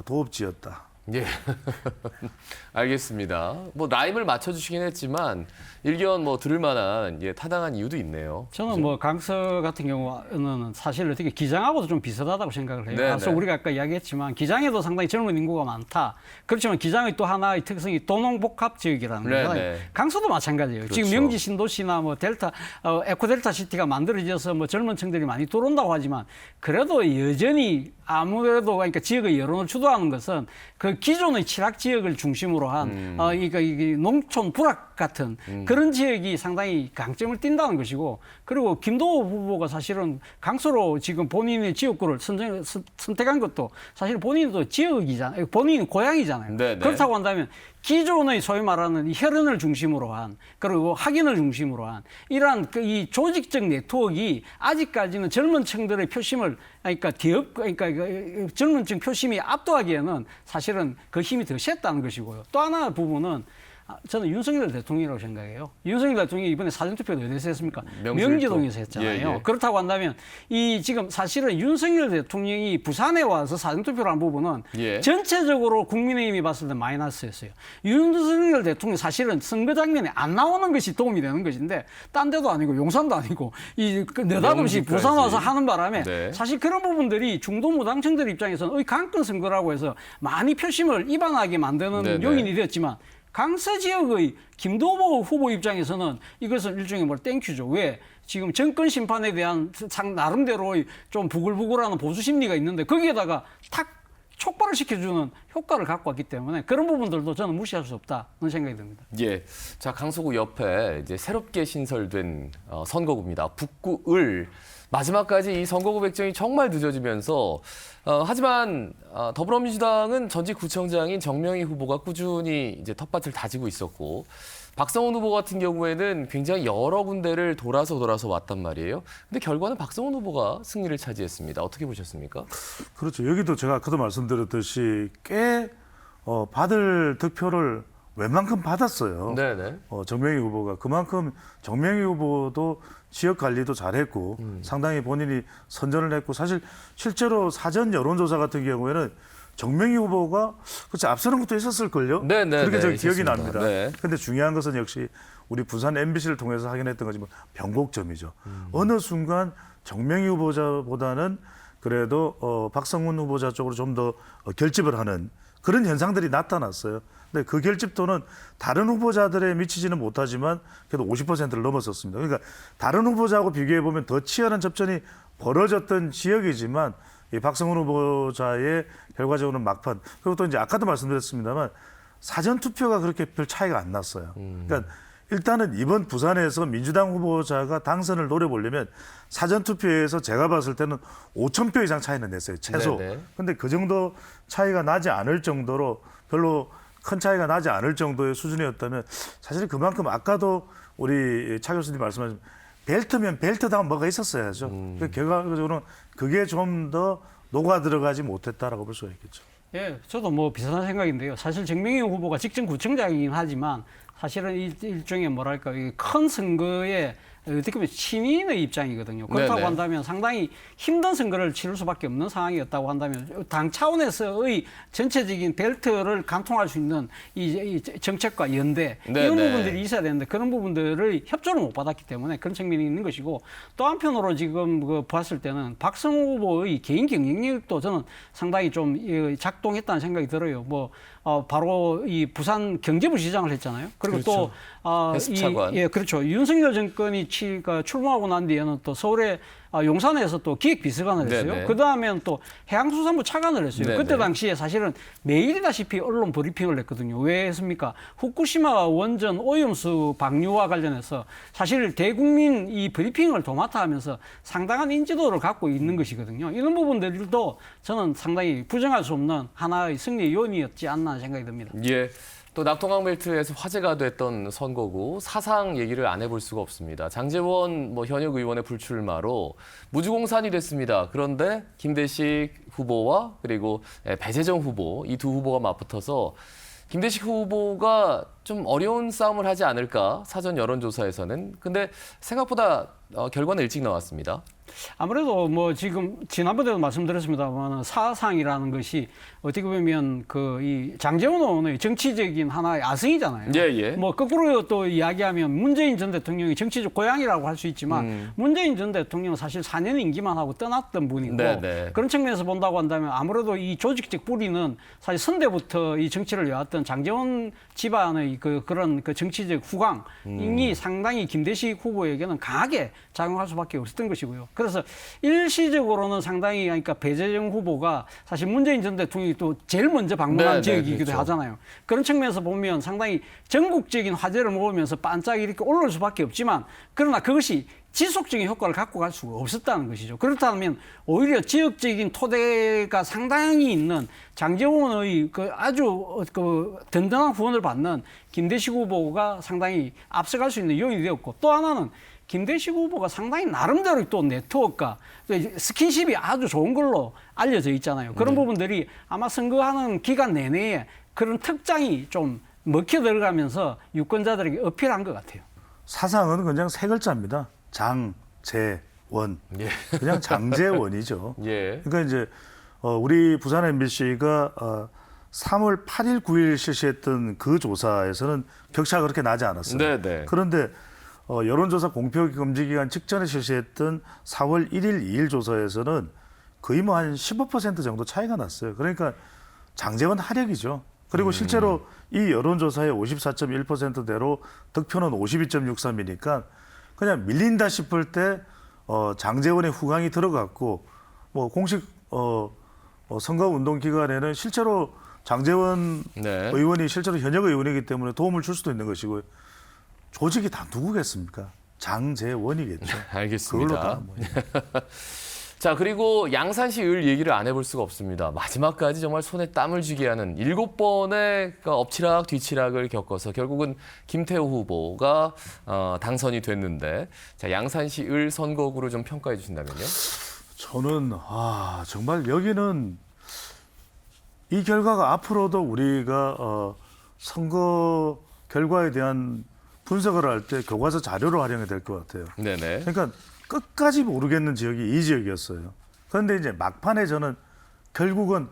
도읍지였다. 예. 알겠습니다. 뭐 라임을 맞춰주시긴 했지만 일견 뭐 들을 만한 타당한 이유도 있네요. 저는 뭐 강서 같은 경우는 사실 어떻게 기장하고도 좀 비슷하다고 생각을 해요. 네네. 그래서 우리가 아까 이야기했지만 기장에도 상당히 젊은 인구가 많다. 그렇지만 기장의 또 하나의 특성이 도농복합 지역이라는 거예요. 네네. 강서도 마찬가지예요. 그렇죠. 지금 명지 신도시나 뭐 델타 에코델타 시티가 만들어져서 뭐 젊은 층들이 많이 들어온다고 하지만 그래도 여전히 아무래도 그러니까 지역의 여론을 주도하는 것은 그 기존의 칠학 지역을 중심으로 한 그러니까 이게 농촌 부락 같은 그런 지역이 상당히 강점을 띈다는 것이고 그리고 김도읍 후보가 사실은 강서로 지금 본인의 지역구를 선택한 것도 사실 본인도 지역이잖아요. 본인 고향이잖아요. 네네. 그렇다고 한다면 기존의 소위 말하는 이 혈연을 중심으로 한 그리고 학인을 중심으로 한 이러한 이 조직적 네트워크가 아직까지는 젊은 층들의 표심을 그러니까 젊은 층 표심이 압도하기에는 사실은 그 힘이 더 셌다는 것이고요. 또 하나 부분은 저는 윤석열 대통령이라고 생각해요. 윤석열 대통령이 이번에 사전투표를 어디서 했습니까? 명지동에서 했잖아요. 예. 그렇다고 한다면 이 지금 사실은 윤석열 대통령이 부산에 와서 사전투표를 한 부분은 예. 전체적으로 국민의힘이 봤을 때 마이너스였어요. 윤석열 대통령 사실은 선거 장면에 안 나오는 것이 도움이 되는 것인데 딴 데도 아니고 용산도 아니고 이 느닷없이 명지까지. 부산 와서 하는 바람에 네. 사실 그런 부분들이 중도 무당층들 입장에서는 강권 선거라고 해서 많이 표심을 이반하게 만드는 네네. 요인이 되었지만 강서 지역의 김도읍 후보 입장에서는 이것은 일종의 땡큐죠. 왜? 지금 정권 심판에 대한 나름대로의 좀 부글부글하는 보수 심리가 있는데 거기에다가 탁 촉발을 시켜주는 효과를 갖고 왔기 때문에 그런 부분들도 저는 무시할 수 없다는 생각이 듭니다. 예. 자, 강서구 옆에 이제 새롭게 신설된 선거구입니다. 북구을. 마지막까지 이 선거구 백정이 정말 늦어지면서 하지만 더불어민주당은 전직 구청장인 정명희 후보가 꾸준히 이제 텃밭을 다지고 있었고 박성훈 후보 같은 경우에는 굉장히 여러 군데를 돌아서 왔단 말이에요. 근데 결과는 박성훈 후보가 승리를 차지했습니다. 어떻게 보셨습니까? 그렇죠. 여기도 제가 아까도 말씀드렸듯이 꽤 받을 득표를 웬만큼 받았어요. 네네. 정명희 후보가 그만큼 정명희 후보도 지역 관리도 잘했고 상당히 본인이 선전을 했고 사실 실제로 사전 여론조사 같은 경우에는 정명희 후보가 그치 앞서는 것도 있었을걸요. 네네. 그렇게 저 기억이 있었습니다. 납니다. 네. 근데 중요한 것은 역시 우리 부산 MBC를 통해서 확인했던 거지만 변곡점이죠. 어느 순간 정명희 후보자보다는 그래도 박성훈 후보자 쪽으로 좀 더 결집을 하는 그런 현상들이 나타났어요. 근데 그 결집도는 다른 후보자들에 미치지는 못하지만 그래도 50%를 넘었었습니다. 그러니까 다른 후보자하고 비교해 보면 더 치열한 접전이 벌어졌던 지역이지만 이 박성훈 후보자의 결과적으로는 막판 그리고 또 이제 아까도 말씀드렸습니다만 사전 투표가 그렇게 별 차이가 안 났어요. 그러니까 일단은 이번 부산에서 민주당 후보자가 당선을 노려보려면 사전 투표에서 제가 봤을 때는 5천 표 이상 차이는 냈어요. 최소. 네네. 근데 그 정도 차이가 나지 않을 정도로 별로 큰 차이가 나지 않을 정도의 수준이었다면 사실 그만큼 아까도 우리 차 교수님 말씀하신 벨트면 벨트다운 뭐가 있었어야죠. 결과적으로는 그게 좀 더 녹아 들어가지 못했다라고 볼 수가 있겠죠. 예, 저도 뭐 비슷한 생각인데요. 사실 정명희 후보가 직전 구청장이긴 하지만 사실은 일종의 뭐랄까 이큰 선거에 어떻게 보면 친인의 입장이거든요. 그렇다고 네네. 한다면 상당히 힘든 선거를 치를 수밖에 없는 상황이었다고 한다면 당 차원에서의 전체적인 벨트를 관통할 수 있는 이 정책과 연대 네네. 이런 부분들이 있어야 되는데 그런 부분들을 협조를 못 받았기 때문에 그런 측면이 있는 것이고 또 한편으로 지금 그 봤을 때는 박성호 후보의 개인 경쟁력도 저는 상당히 좀 작동했다는 생각이 들어요. 뭐 바로 이 부산 경제부 시장을 했잖아요. 그리고 그렇죠. 또 해수차관. 예, 그렇죠. 윤석열 정권이 출범하고 난 뒤에는 또 서울에 용산에서 또 기획비서관을 했어요. 네네. 그 다음에는 또 해양수산부 차관을 했어요. 네네. 그때 당시에 사실은 매일이다시피 언론 브리핑을 했거든요. 왜 했습니까? 후쿠시마 원전 오염수 방류와 관련해서 사실 대국민 이 브리핑을 도맡아 하면서 상당한 인지도를 갖고 있는 것이거든요. 이런 부분들도 저는 상당히 부정할 수 없는 하나의 승리 요인이었지 않나 생각이 듭니다. 예. 또 낙동강 벨트에서 화제가 됐던 선거구 사상 얘기를 안 해볼 수가 없습니다. 장제원 현역 의원의 불출마로 무주공산이 됐습니다. 그런데 김대식 후보와 그리고 배재정 후보 이 두 후보가 맞붙어서 김대식 후보가 좀 어려운 싸움을 하지 않을까 사전 여론조사에서는. 근데 생각보다 결과는 일찍 나왔습니다. 아무래도 뭐 지금 지난번에도 말씀드렸습니다만 사상이라는 것이 어떻게 보면 그 이 장제원 의원의 정치적인 하나의 아성이잖아요. 예, 예. 뭐 거꾸로 또 이야기하면 문재인 전 대통령이 정치적 고향이라고 할 수 있지만 문재인 전 대통령은 사실 4년 임기만 하고 떠났던 분이고 네. 그런 측면에서 본다고 한다면 아무래도 이 조직적 뿌리는 사실 선대부터 이 정치를 해왔던 장제원 집안의 그런 정치적 후광이 상당히 김대식 후보에게는 강하게 작용할 수밖에 없었던 것이고요. 그래서 일시적으로는 상당히 그러니까 배재정 후보가 사실 문재인 전 대통령이 또 제일 먼저 방문한 네, 지역이기도 그렇죠. 하잖아요. 그런 측면에서 보면 상당히 전국적인 화제를 모으면서 반짝 이렇게 올라올 수밖에 없지만 그러나 그것이 지속적인 효과를 갖고 갈 수가 없었다는 것이죠. 그렇다면 오히려 지역적인 토대가 상당히 있는 장제원의 아주 든든한 후원을 받는 김대식 후보가 상당히 앞서갈 수 있는 요인이 되었고 또 하나는 김대식 후보가 상당히 나름대로 또 네트워크가 스킨십이 아주 좋은 걸로 알려져 있잖아요. 그런 부분들이 아마 선거하는 기간 내내에 그런 특장이 좀 먹혀 들어가면서 유권자들에게 어필한 것 같아요. 사상은 그냥 세 글자입니다. 장재원. 예. 그냥 장재원이죠. 예. 그러니까 이제 우리 부산 MBC가 3월 8일, 9일 실시했던 그 조사에서는 격차가 그렇게 나지 않았어요. 네네. 그런데 여론조사 공표 금지 기간 직전에 실시했던 4월 1일, 2일 조사에서는 거의 뭐 한 15% 정도 차이가 났어요. 그러니까 장재원 하력이죠. 그리고 실제로 이 여론조사의 54.1%대로 득표는 52.63이니까 그냥 밀린다 싶을 때 장재원의 후광이 들어갔고 뭐 공식 선거운동 기간에는 실제로 장재원 네. 의원이 실제로 현역 의원이기 때문에 도움을 줄 수도 있는 것이고 조직이 다 누구겠습니까? 장재원이겠죠. 알겠습니다. 그걸로 다 뭐. 자, 그리고 양산시 을 얘기를 안 해볼 수가 없습니다. 마지막까지 정말 손에 땀을 쥐게 하는 7번의 엎치락 뒤치락을 겪어서 결국은 김태호 후보가 당선이 됐는데 자, 양산시 을 선거구를 좀 평가해 주신다면요. 저는 정말 여기는 이 결과가 앞으로도 우리가 선거 결과에 대한 분석을 할 때 교과서 자료로 활용이 될 것 같아요. 네네. 그러니까 끝까지 모르겠는 지역이 이 지역이었어요. 그런데 이제 막판에 저는 결국은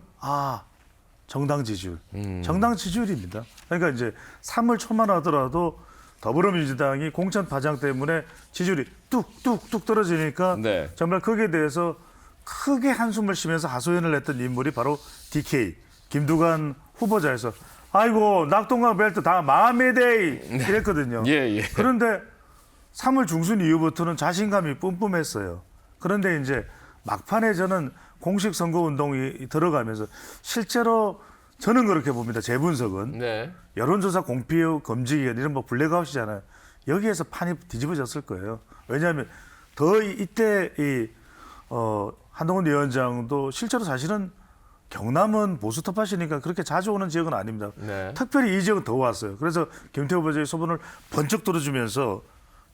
정당 지지율, 정당 지지율입니다. 그러니까 이제 3월 초만 하더라도 더불어민주당이 공천 파장 때문에 지지율이 뚝뚝뚝 떨어지니까 네. 정말 거기에 대해서 크게 한숨을 쉬면서 하소연을 했던 인물이 바로 DK 김두관 후보자에서 아이고 낙동강 벨트 다 마음에 돼 이랬거든요. 예. 그런데 3월 중순 이후부터는 자신감이 뿜뿜했어요. 그런데 이제 막판에 저는 공식 선거 운동이 들어가면서 실제로 저는 그렇게 봅니다. 제 분석은 네. 여론조사 공피 검증위원 이런 뭐 블랙아웃이잖아요. 여기에서 판이 뒤집어졌을 거예요. 왜냐하면 이때 한동훈 위원장도 실제로 사실은 경남은 보수 텃밭이니까 그렇게 자주 오는 지역은 아닙니다. 네. 특별히 이 지역은 더 왔어요. 그래서 김태호 부회장의 소문을 번쩍 들어주면서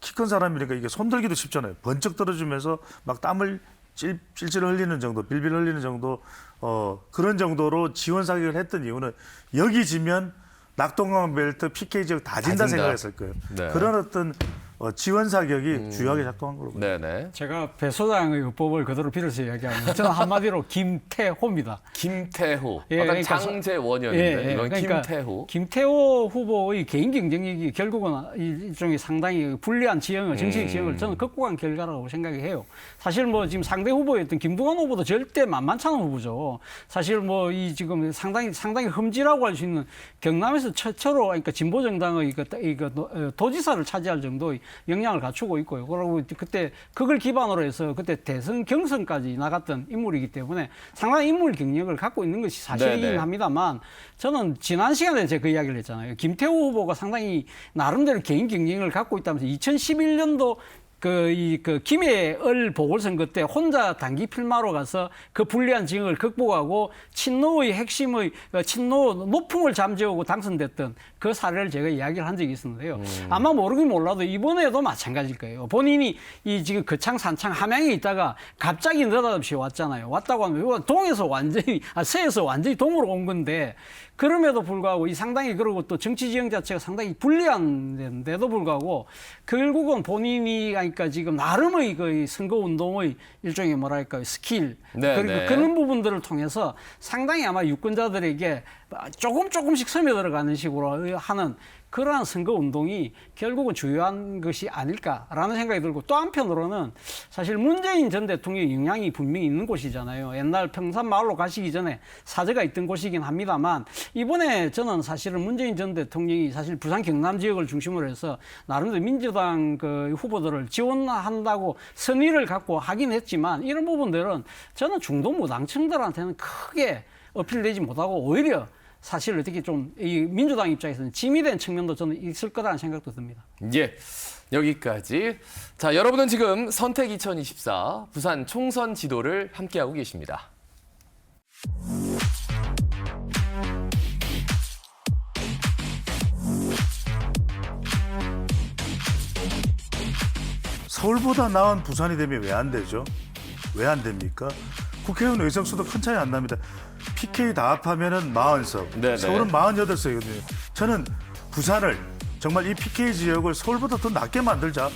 키 큰 사람이니까 이게 손들기도 쉽잖아요. 번쩍 들어주면서 막 땀을 찔찔 흘리는 정도, 빌빌 흘리는 정도, 그런 정도로 지원 사격을 했던 이유는 여기 지면 낙동강 벨트 PK 지역 다 진다 생각했을 거예요. 네. 그런 어떤 지원 사격이 주요하게 작동한 걸로 보입니다. 네네. 제가 배 소장의 의법을 그대로 빌어서 이야기하면 저는 한마디로 김태호입니다. 김태호. 예, 아까 그러니까 장재원이었는데 이건 그러니까 김태호. 김태호 후보의 개인 경쟁력이 결국은 일종의 상당히 불리한 지형을 정치적 지형을 저는 극복한 결과라고 생각해요. 사실 뭐 지금 상대 후보였던 김두관 후보도 절대 만만치 않은 후보죠. 사실 뭐 이 지금 상당히 흠지라고 할 수 있는 경남에서 최초로 그러니까 진보 정당의 도지사를 차지할 정도의 역량을 갖추고 있고요. 그리고 그때 그걸 기반으로 해서 그때 대선 경선까지 나갔던 인물이기 때문에 상당히 인물 경력을 갖고 있는 것이 사실이긴 네네. 합니다만 저는 지난 시간에 제가 그 이야기를 했잖아요. 김태호 후보가 상당히 나름대로 개인 경쟁을 갖고 있다면서 2011년도 그 김해을 보궐선거 때 혼자 단기 필마로 가서 그 불리한 지형을 극복하고 친노의 핵심의 친노 노풍을 잠재우고 당선됐던 그 사례를 제가 이야기를 한 적이 있었는데요. 아마 모르긴 몰라도 이번에도 마찬가지일 거예요. 본인이 이 지금 거창 산창 함양에 있다가 갑자기 느닷없이 왔잖아요. 왔다고 하면 동에서 완전히 서에서 완전히 동으로 온 건데 그럼에도 불구하고 이 상당히 그러고 또 정치 지형 자체가 상당히 불리한데도 불구하고 결국은 본인이 그러니까 지금 나름의 그 선거 운동의 일종의 뭐랄까 스킬 네, 그리고 네. 그런 부분들을 통해서 상당히 아마 유권자들에게 조금씩 스며 들어가는 식으로 하는 그러한 선거 운동이 결국은 주요한 것이 아닐까라는 생각이 들고 또 한편으로는 사실 문재인 전 대통령의 영향이 분명히 있는 곳이잖아요. 옛날 평산 마을로 가시기 전에 사저가 있던 곳이긴 합니다만 이번에 저는 사실은 문재인 전 대통령이 사실 부산 경남 지역을 중심으로 해서 나름대로 민주당 그 후보들을 지원한다고 선의를 갖고 하긴 했지만 이런 부분들은 저는 중도 무당층들한테는 크게 어필되지 못하고 오히려 사실 어떻게 좀 이 민주당 입장에서는 짐이 된 측면도 저는 있을 거라는 생각도 듭니다. 예, 여기까지. 자, 여러분은 지금 선택 2024 부산 총선 지도를 함께하고 계십니다. 서울보다 나은 부산이 되면 왜 안 되죠? 왜 안 됩니까? 국회의원 의석수도 큰 차이 안 납니다. PK 다 합하면은 40석, 네네. 서울은 48석이거든요. 저는 부산을 정말 이 PK 지역을 서울보다 더 낮게 만들자.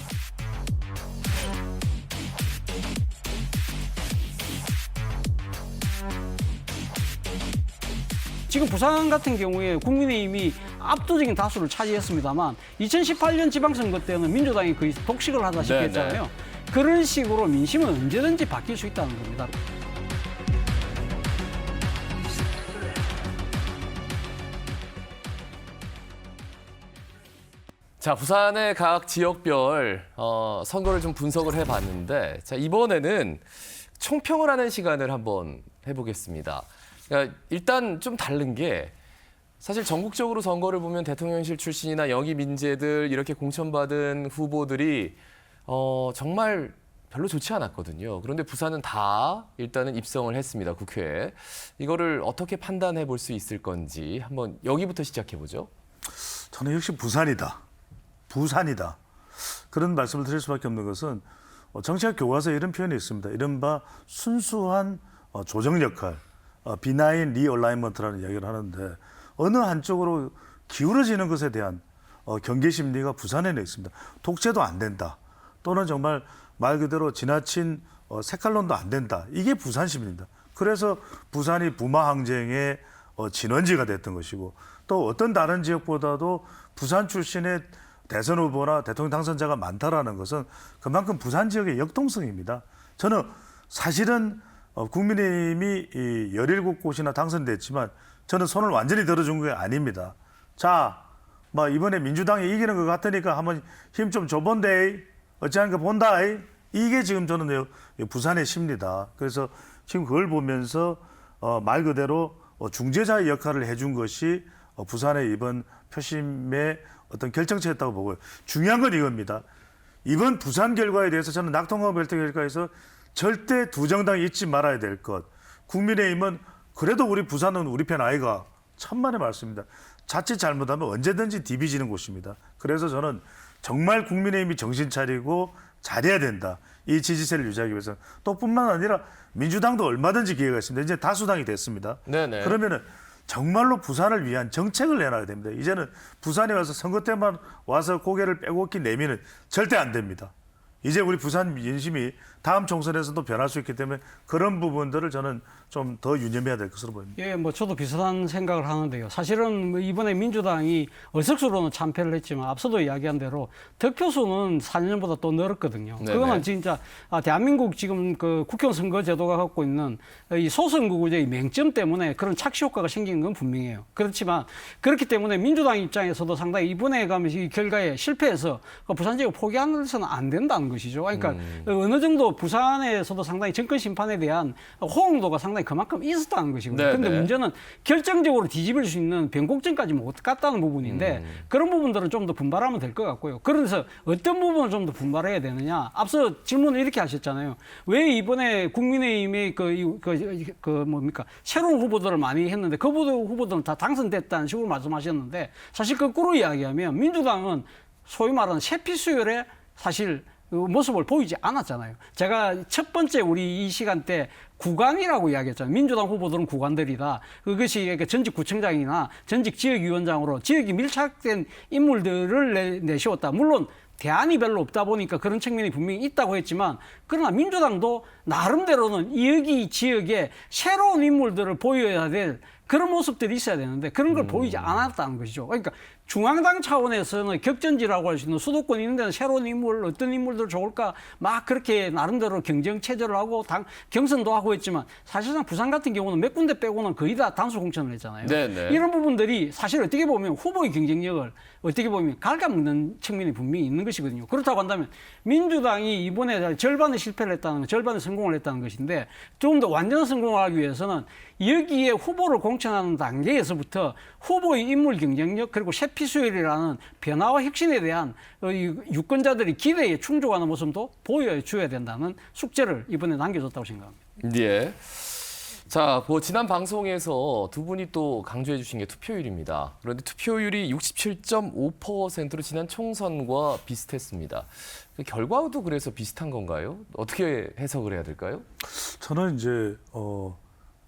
지금 부산 같은 경우에 국민의힘이 압도적인 다수를 차지했습니다만 2018년 지방선거 때는 민주당이 거의 독식을 하다시피 네네. 했잖아요. 그런 식으로 민심은 언제든지 바뀔 수 있다는 겁니다. 자, 부산의 각 지역별 선거를 좀 분석을 해봤는데, 자, 이번에는 총평을 하는 시간을 한번 해보겠습니다. 그러니까 일단 좀 다른 게 사실 전국적으로 선거를 보면 대통령실 출신이나 영입 인재들 이렇게 공천받은 후보들이 정말 별로 좋지 않았거든요. 그런데 부산은 다 일단은 입성을 했습니다, 국회에. 이거를 어떻게 판단해 볼 수 있을 건지 한번 여기부터 시작해 보죠. 저는 역시 부산이다. 그런 말씀을 드릴 수밖에 없는 것은 정치학 교과서에 이런 표현이 있습니다. 이른바 순수한 조정 역할, 비나인 리얼라이먼트라는 이야기를 하는데 어느 한쪽으로 기울어지는 것에 대한 경계 심리가 부산에는 있습니다. 독재도 안 된다. 또는 정말 말 그대로 지나친 색깔론도 안 된다. 이게 부산 시민입니다. 그래서 부산이 부마 항쟁의 진원지가 됐던 것이고 또 어떤 다른 지역보다도 부산 출신의 대선 후보나 대통령 당선자가 많다라는 것은 그만큼 부산 지역의 역동성입니다. 저는 사실은 국민의힘이 17곳이나 당선됐지만 저는 손을 완전히 들어준 게 아닙니다. 자, 뭐 이번에 민주당이 이기는 것 같으니까 한번 힘 좀 줘본데 어찌하니까 본다 이게 지금 저는 부산의 심리다. 그래서 지금 그걸 보면서 말 그대로 중재자의 역할을 해준 것이 부산의 이번 표심의 어떤 결정체였다고 보고요. 중요한 건 이겁니다. 이번 부산 결과에 대해서 저는 낙동강 결정 결과에서 절대 두 정당이 잊지 말아야 될 것. 국민의힘은 그래도 우리 부산은 우리 편 아이가 천만의 말씀입니다. 자칫 잘못하면 언제든지 디비지는 곳입니다. 그래서 저는 정말 국민의힘이 정신 차리고 잘해야 된다. 이 지지세를 유지하기 위해서. 또 뿐만 아니라 민주당도 얼마든지 기회가 있습니다. 이제 다수당이 됐습니다. 네네. 그러면은 정말로 부산을 위한 정책을 내놔야 됩니다. 이제는 부산에 와서 선거 때만 와서 고개를 빼곡히 내미는 절대 안 됩니다. 이제 우리 부산 민심이 다음 총선에서도 변할 수 있기 때문에 그런 부분들을 저는 좀 더 유념해야 될 것으로 보입니다. 예, 뭐 저도 비슷한 생각을 하는데요. 사실은 뭐 이번에 민주당이 의석수로는 참패를 했지만 앞서도 이야기한 대로 득표수는 4년보다 또 늘었거든요. 네네. 그거는 진짜 대한민국 지금 그 국회의원 선거 제도가 갖고 있는 이 소선거구제의 맹점 때문에 그런 착시 효과가 생긴 건 분명해요. 그렇지만 그렇기 때문에 민주당 입장에서도 상당히 이번에 가면 이 결과에 실패해서 부산 지역 포기하서는 안 된다는 것이죠. 그러니까 어느 정도 부산에서도 상당히 정권 심판에 대한 호응도가 상당히 그만큼 있었다는 것이거든요. 그런데 문제는 결정적으로 뒤집을 수 있는 변곡점까지 못 갔다는 부분인데 그런 부분들은 좀 더 분발하면 될 것 같고요. 그래서 어떤 부분을 좀 더 분발해야 되느냐. 앞서 질문을 이렇게 하셨잖아요. 왜 이번에 국민의힘의 뭡니까 새로운 후보들을 많이 했는데 그 후보들은 다 당선됐다는 식으로 말씀하셨는데 사실 거꾸로 이야기하면 민주당은 소위 말하는 세피수열에 사실 모습을 보이지 않았잖아요. 제가 첫 번째 우리 이 시간 때 구간이라고 이야기했잖아요. 민주당 후보들은 구간들이다. 그것이 전직 구청장이나 전직 지역위원장으로 지역이 밀착된 인물들을 내세웠다. 물론 대안이 별로 없다 보니까 그런 측면이 분명히 있다고 했지만 그러나 민주당도 나름대로는 여기 지역에 새로운 인물들을 보여야 될 그런 모습들이 있어야 되는데 그런 걸 보이지 않았다는 것이죠. 그러니까 중앙당 차원에서는 격전지라고 할 수 있는 수도권 있는 데는 새로운 인물, 어떤 인물들 좋을까 막 그렇게 나름대로 경쟁 체제를 하고 경선도 하고 했지만 사실상 부산 같은 경우는 몇 군데 빼고는 거의 다 단수 공천을 했잖아요. 네네. 이런 부분들이 사실 어떻게 보면 후보의 경쟁력을 어떻게 보면 갉아먹는 측면이 분명히 있는 것이거든요. 그렇다고 한다면 민주당이 이번에 절반의 실패를 했다는 것, 절반의 성공을 했다는 것인데 좀 더 완전 성공을 하기 위해서는 여기에 후보를 공천하는 단계에서부터 후보의 인물 경쟁력 그리고 세피수열이라는 변화와 혁신에 대한 유권자들이 기대에 충족하는 모습도 보여줘야 된다는 숙제를 이번에 남겨줬다고 생각합니다. 예. 자, 지난 방송에서 두 분이 또 강조해 주신 게 투표율입니다. 그런데 투표율이 67.5%로 지난 총선과 비슷했습니다. 그 결과도 그래서 비슷한 건가요? 어떻게 해석을 해야 될까요? 저는 이제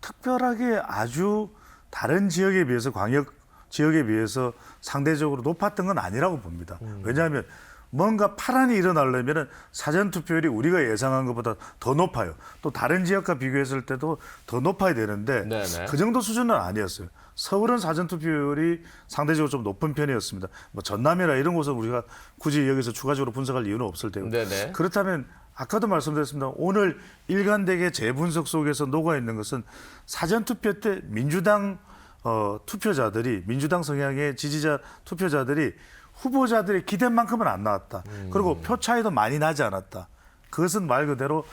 특별하게 아주 다른 지역에 비해서 광역 지역에 비해서 상대적으로 높았던 건 아니라고 봅니다. 왜냐하면 뭔가 파란이 일어나려면 사전 투표율이 우리가 예상한 것보다 더 높아요. 또 다른 지역과 비교했을 때도 더 높아야 되는데 네네. 그 정도 수준은 아니었어요. 서울은 사전 투표율이 상대적으로 좀 높은 편이었습니다. 뭐 전남이나 이런 곳은 우리가 굳이 여기서 추가적으로 분석할 이유는 없을 테고. 네네. 그렇다면 아까도 말씀드렸습니다. 오늘 일관되게 재분석 속에서 녹아 있는 것은 사전 투표 때 민주당 투표자들이 민주당 성향의 지지자 투표자들이 후보자들의 기대만큼은 안 나왔다. 그리고 표 차이도 많이 나지 않았다. 그것은 말 그대로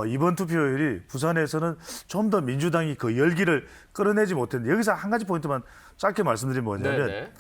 이번 투표율이 부산에서는 좀 더 민주당이 그 열기를 끌어내지 못했는데 여기서 한 가지 포인트만 짧게 말씀드리면 뭐냐면 네네.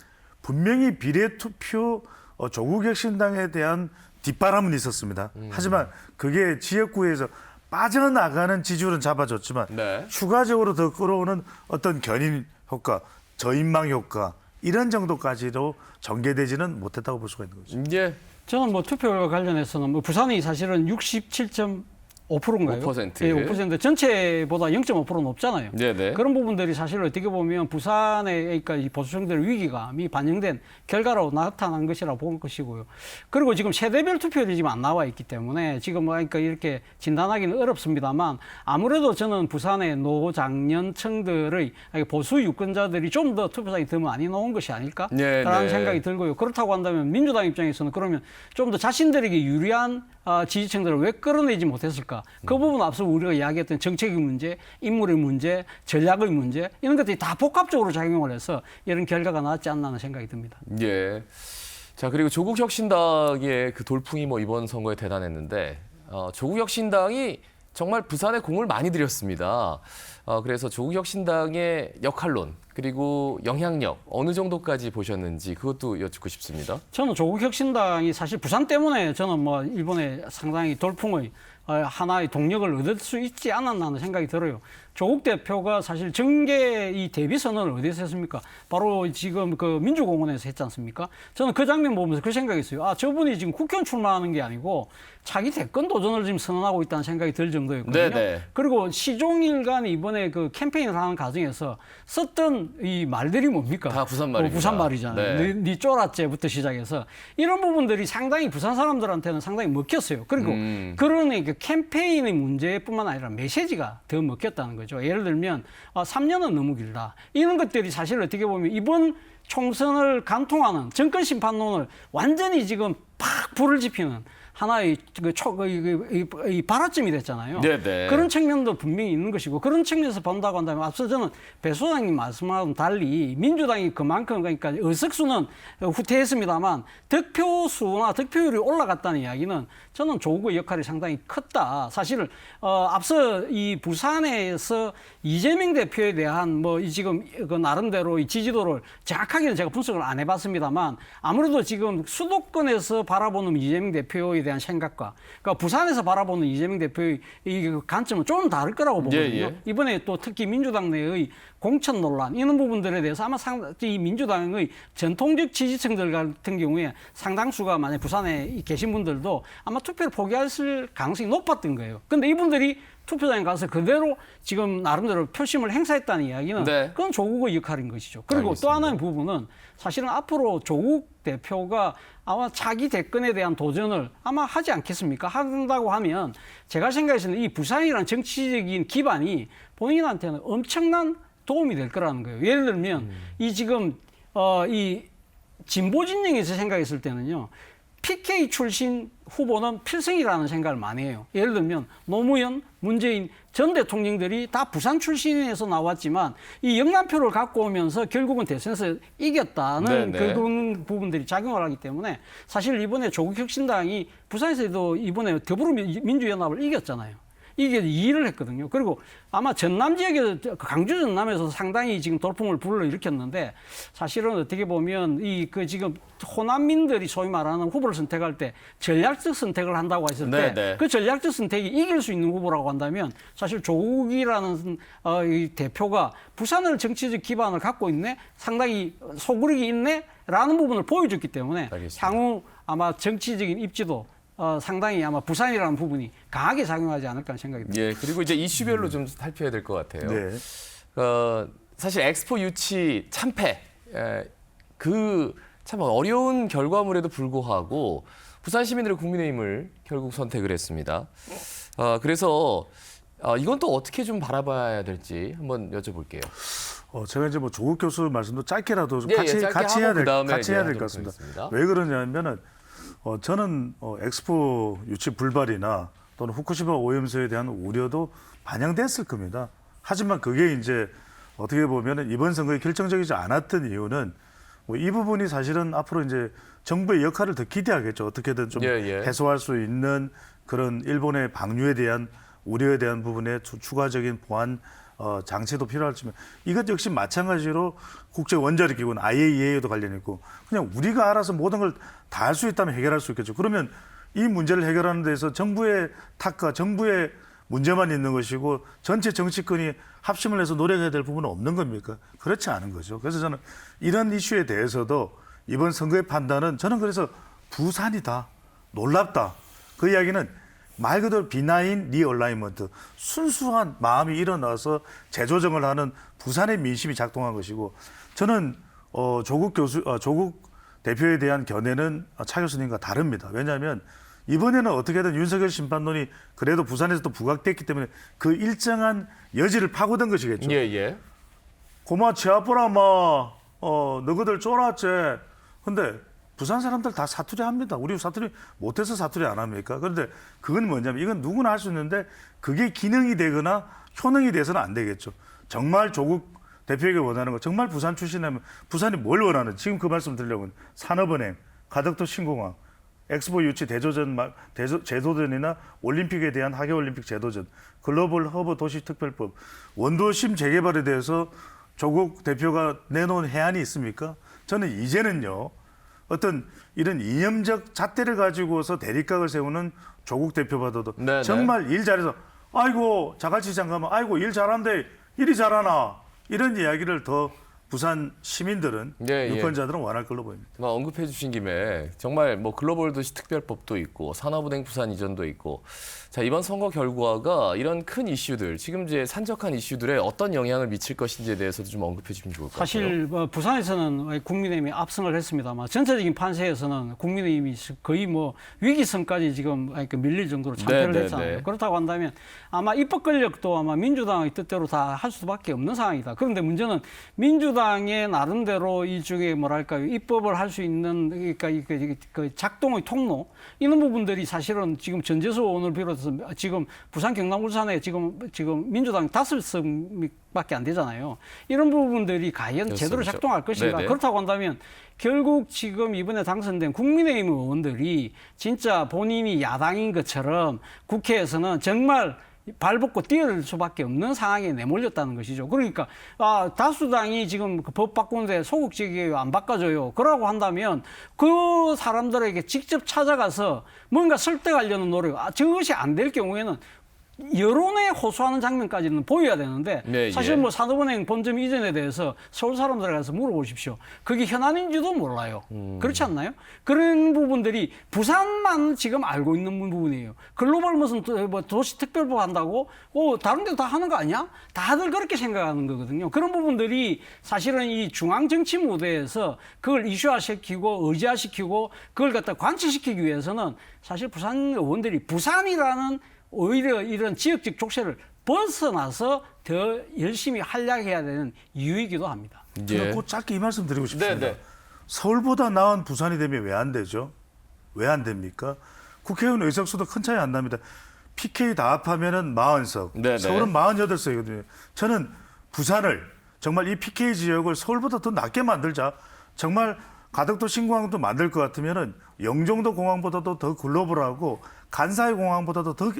분명히 비례투표 조국혁신당에 대한 뒷바람은 있었습니다. 하지만 그게 지역구에서 빠져나가는 지지율은 잡아줬지만 네. 추가적으로 더 끌어오는 어떤 견인 효과, 저인망 효과 이런 정도까지도 전개되지는 못했다고 볼 수가 있는 거죠. 예. 저는 투표율과 관련해서는 부산이 사실은 67.5%인가요? 5%. 예, 5% 전체보다 0.5% 높잖아요. 네네. 그런 부분들이 사실 어떻게 보면 부산의 그러니까 이 보수층들의 위기감이 반영된 결과로 나타난 것이라고 볼 것이고요. 그리고 지금 세대별 투표율이 지금 안 나와 있기 때문에 지금 그러니까 이렇게 진단하기는 어렵습니다만 아무래도 저는 부산의 노장년층들의 보수 유권자들이 좀 더 투표장에 더 많이 나온 것이 아닐까라는 생각이 들고요. 그렇다고 한다면 민주당 입장에서는 그러면 좀 더 자신들에게 유리한 지지층들을 왜 끌어내지 못했을까? 그 부분 앞서 우리가 이야기했던 정책의 문제, 인물의 문제, 전략의 문제 이런 것들이 다 복합적으로 작용을 해서 이런 결과가 나왔지 않나 하는 생각이 듭니다. 예. 자, 그리고 조국혁신당의 그 돌풍이 이번 선거에 대단했는데 조국혁신당이 정말 부산에 공을 많이 들였습니다. 그래서 조국혁신당의 역할론 그리고 영향력 어느 정도까지 보셨는지 그것도 여쭙고 싶습니다. 저는 조국혁신당이 사실 부산 때문에 저는 뭐 일본에 상당히 돌풍의 하나의 동력을 얻을 수 있지 않았나 하는 생각이 들어요. 조국 대표가 사실 정계 이 대비 선언을 어디서 했습니까? 바로 지금 그 민주공원에서 했지 않습니까? 저는 그 장면 보면서 그 생각했어요. 아, 저분이 지금 국회의원 출마하는 게 아니고 자기 대권 도전을 지금 선언하고 있다는 생각이 들 정도였거든요. 네네. 그리고 시종일관 이번에 그 캠페인을 하는 과정에서 썼던 이 말들이 뭡니까? 다 부산 말입니다. 부산 말이잖아요. 네. 니 쫄았제부터 시작해서 이런 부분들이 상당히 부산 사람들한테는 상당히 먹혔어요. 그리고 그런 그 캠페인의 문제뿐만 아니라 메시지가 더 먹혔다는 거죠. 예를 들면 3년은 너무 길다. 이런 것들이 사실 어떻게 보면 이번 총선을 간통하는 정권 심판론을 완전히 지금 팍 불을 지피는 하나의 이 발화점이 됐잖아요. 네네. 그런 측면도 분명히 있는 것이고 그런 측면에서 본다고 한다면 앞서 저는 배 소장님 말씀하고는 달리 민주당이 그만큼 그러니까 의석수는 후퇴했습니다만 득표수나 득표율이 올라갔다는 이야기는 저는 조국의 역할이 상당히 컸다. 사실 앞서 이 부산에서 이재명 대표에 대한 뭐 지금 그 나름대로 이 지지도를 정확하게는 제가 분석을 안 해봤습니다만 아무래도 지금 수도권에서 바라보는 이재명 대표에 대한 생각과 그러니까 부산에서 바라보는 이재명 대표의 이 관점은 좀 다를 거라고 보거든요. 예. 이번에 또 특히 민주당 내의 공천 논란 이런 부분들에 대해서 아마 이 민주당의 전통적 지지층들 같은 경우에 상당수가 만약 부산에 계신 분들도 아마 투표를 포기했을 가능성이 높았던 거예요. 근데 이분들이 투표장에 가서 그대로 지금 나름대로 표심을 행사했다는 이야기는 네. 그건 조국의 역할인 것이죠. 그리고 알겠습니다. 또 하나의 부분은 사실은 앞으로 조국 대표가 아마 자기 대권에 대한 도전을 아마 하지 않겠습니까? 한다고 하면 제가 생각해서는 이 부산이라는 정치적인 기반이 본인한테는 엄청난 도움이 될 거라는 거예요. 예를 들면 이 지금 이 진보 진영에서 생각했을 때는요. PK 출신 후보는 필승이라는 생각을 많이 해요. 예를 들면 노무현, 문재인 전 대통령들이 다 부산 출신에서 나왔지만 이 영남표를 갖고 오면서 결국은 대선에서 이겼다는 네네. 그런 부분들이 작용을 하기 때문에 사실 이번에 조국혁신당이 부산에서도 이번에 더불어민주연합을 이겼잖아요. 이게 2위를 했거든요. 그리고 아마 전남 지역에서 강주 전남에서 상당히 지금 돌풍을 불러일으켰는데 사실은 어떻게 보면 이 그 지금 호남민들이 소위 말하는 후보를 선택할 때 전략적 선택을 한다고 했을 때 네네. 그 전략적 선택이 이길 수 있는 후보라고 한다면 사실 조국이라는 이 대표가 부산을 정치적 기반을 갖고 있네, 상당히 소구력이 있네라는 부분을 보여줬기 때문에 알겠습니다. 향후 아마 정치적인 입지도 상당히 아마 부산이라는 부분이 강하게 작용하지 않을까 하는 생각이 듭니다. 예, 그리고 이제 이슈별로 좀 살펴야 될 것 같아요. 네. 사실 엑스포 유치 참패, 그 참 어려운 결과물에도 불구하고 부산 시민들의 국민의힘을 결국 선택을 했습니다. 그래서 이건 또 어떻게 좀 바라봐야 될지 한번 여쭤볼게요. 제가 이제 뭐 조국 교수 말씀도 짧게라도 좀 예, 같이 짧게 해야 하고 그다음에 같이 해야 이제 될 것 하도록 같습니다. 하겠습니다. 왜 그러냐면은 저는 엑스포 유치 불발이나 또는 후쿠시마 오염수에 대한 우려도 반영됐을 겁니다. 하지만 그게 이제 어떻게 보면은 이번 선거에 결정적이지 않았던 이유는 뭐 이 부분이 사실은 앞으로 이제 정부의 역할을 더 기대하겠죠. 어떻게든 좀 해소할 수 있는 그런 일본의 방류에 대한 우려에 대한 부분에 추가적인 보완 장치도 필요할지만 이것 역시 마찬가지로 국제 원자력 기구는 IAEA에도 관련 있고 그냥 우리가 알아서 모든 걸 다 할 수 있다면 해결할 수 있겠죠. 그러면 이 문제를 해결하는 데서 정부의 탓과 정부의 문제만 있는 것이고 전체 정치권이 합심을 해서 노력해야 될 부분은 없는 겁니까? 그렇지 않은 거죠. 그래서 저는 이런 이슈에 대해서도 이번 선거의 판단은 저는 그래서 부산이다. 놀랍다. 그 이야기는 말 그대로 비나인 리얼라이먼트, 순수한 마음이 일어나서 재조정을 하는 부산의 민심이 작동한 것이고 저는 조국 대표에 대한 견해는 차 교수님과 다릅니다. 왜냐하면 이번에는 어떻게든 윤석열 심판론이 그래도 부산에서 또 부각됐기 때문에 그 일정한 여지를 파고든 것이겠죠. 예. 고마 치아뿌라 뭐 너희들 쫄았지. 근데 부산 사람들 다 사투리 합니다. 우리 사투리 못해서 사투리 안 합니까? 그런데 그건 뭐냐면 이건 누구나 할 수 있는데 그게 기능이 되거나 효능이 돼서는 안 되겠죠. 정말 조국 대표에게 원하는 거 정말 부산 출신이면 부산이 뭘 원하는지 지금 그 말씀 드리려고 산업은행, 가덕도 신공항 엑스포 유치 제도전이나 올림픽에 대한 하계올림픽 제도전, 글로벌 허브 도시 특별법, 원도심 재개발에 대해서 조국 대표가 내놓은 해안이 있습니까? 저는 이제는요, 어떤 이런 이념적 잣대를 가지고서 대립각을 세우는 조국 대표보다도 네네. 정말 일 잘해서 아이고 자갈치장 가면 아이고 일 잘하는데 일이 잘하나 이런 이야기를 더 부산 시민들은 예, 예. 유권자들은 원할 걸로 보입니다. 언급해 주신 김에 정말 뭐 글로벌 도시 특별법도 있고 산업은행 부산 이전도 있고 자 이번 선거 결과가 이런 큰 이슈들 지금 이제 산적한 이슈들에 어떤 영향을 미칠 것인지에 대해서도 좀 언급해 주시면 좋을 것 같아요. 사실 부산에서는 국민의힘이 압승을 했습니다만 전체적인 판세에서는 국민의힘이 거의 뭐 위기선까지 지금 밀릴 정도로 참패를 네, 했잖아요. 네, 네. 그렇다고 한다면 아마 입법 권력도 아마 민주당의 뜻대로 다 할 수밖에 없는 상황이다. 그런데 문제는 민주당의 나름대로 일종의 뭐랄까요 입법을 할 수 있는 그러니까 그 작동의 통로 이런 부분들이 사실은 지금 전재수 의원을 비롯해서 지금 부산 경남 울산에 지금 민주당 5석밖에 안 되잖아요. 이런 부분들이 과연 제대로 그렇죠. 작동할 것인가? 네네. 그렇다고 한다면 결국 지금 이번에 당선된 국민의힘 의원들이 진짜 본인이 야당인 것처럼 국회에서는 정말 발벗고 뛰어들 수밖에 없는 상황에 내몰렸다는 것이죠. 그러니까 다수당이 지금 그 법 바꾸는데 소극적이에요, 안 바꿔줘요. 그러고 한다면 그 사람들에게 직접 찾아가서 뭔가 설득하려는 노력, 저것이 안 될 경우에는 여론에 호소하는 장면까지는 보여야 되는데 네, 사실 예. 뭐 산업은행 본점 이전에 대해서 서울 사람들에 가서 물어보십시오. 그게 현안인지도 몰라요. 그렇지 않나요? 그런 부분들이 부산만 지금 알고 있는 부분이에요. 글로벌 무슨 뭐 도시 특별법 한다고 다른 데도 다 하는 거 아니야? 다들 그렇게 생각하는 거거든요. 그런 부분들이 사실은 이 중앙 정치 무대에서 그걸 이슈화시키고 의제화시키고 그걸 갖다 관철시키기 위해서는 사실 부산 의원들이 부산이라는 오히려 이런 지역적 족쇄를 벗어나서 더 열심히 활약해야 되는 이유이기도 합니다. 제가 꼭 짧게 이 말씀 드리고 싶습니다. 네네. 서울보다 나은 부산이 되면 왜 안 되죠? 왜 안 됩니까? 국회의원 의석수도 큰 차이 안 납니다. PK 다 합하면은 40석, 네네. 서울은 48석이거든요. 저는 부산을 정말 이 PK 지역을 서울보다 더 낮게 만들자. 정말 가덕도 신공항도 만들 것 같으면은 영종도 공항보다도 더 글로벌하고 간사이 공항보다도 더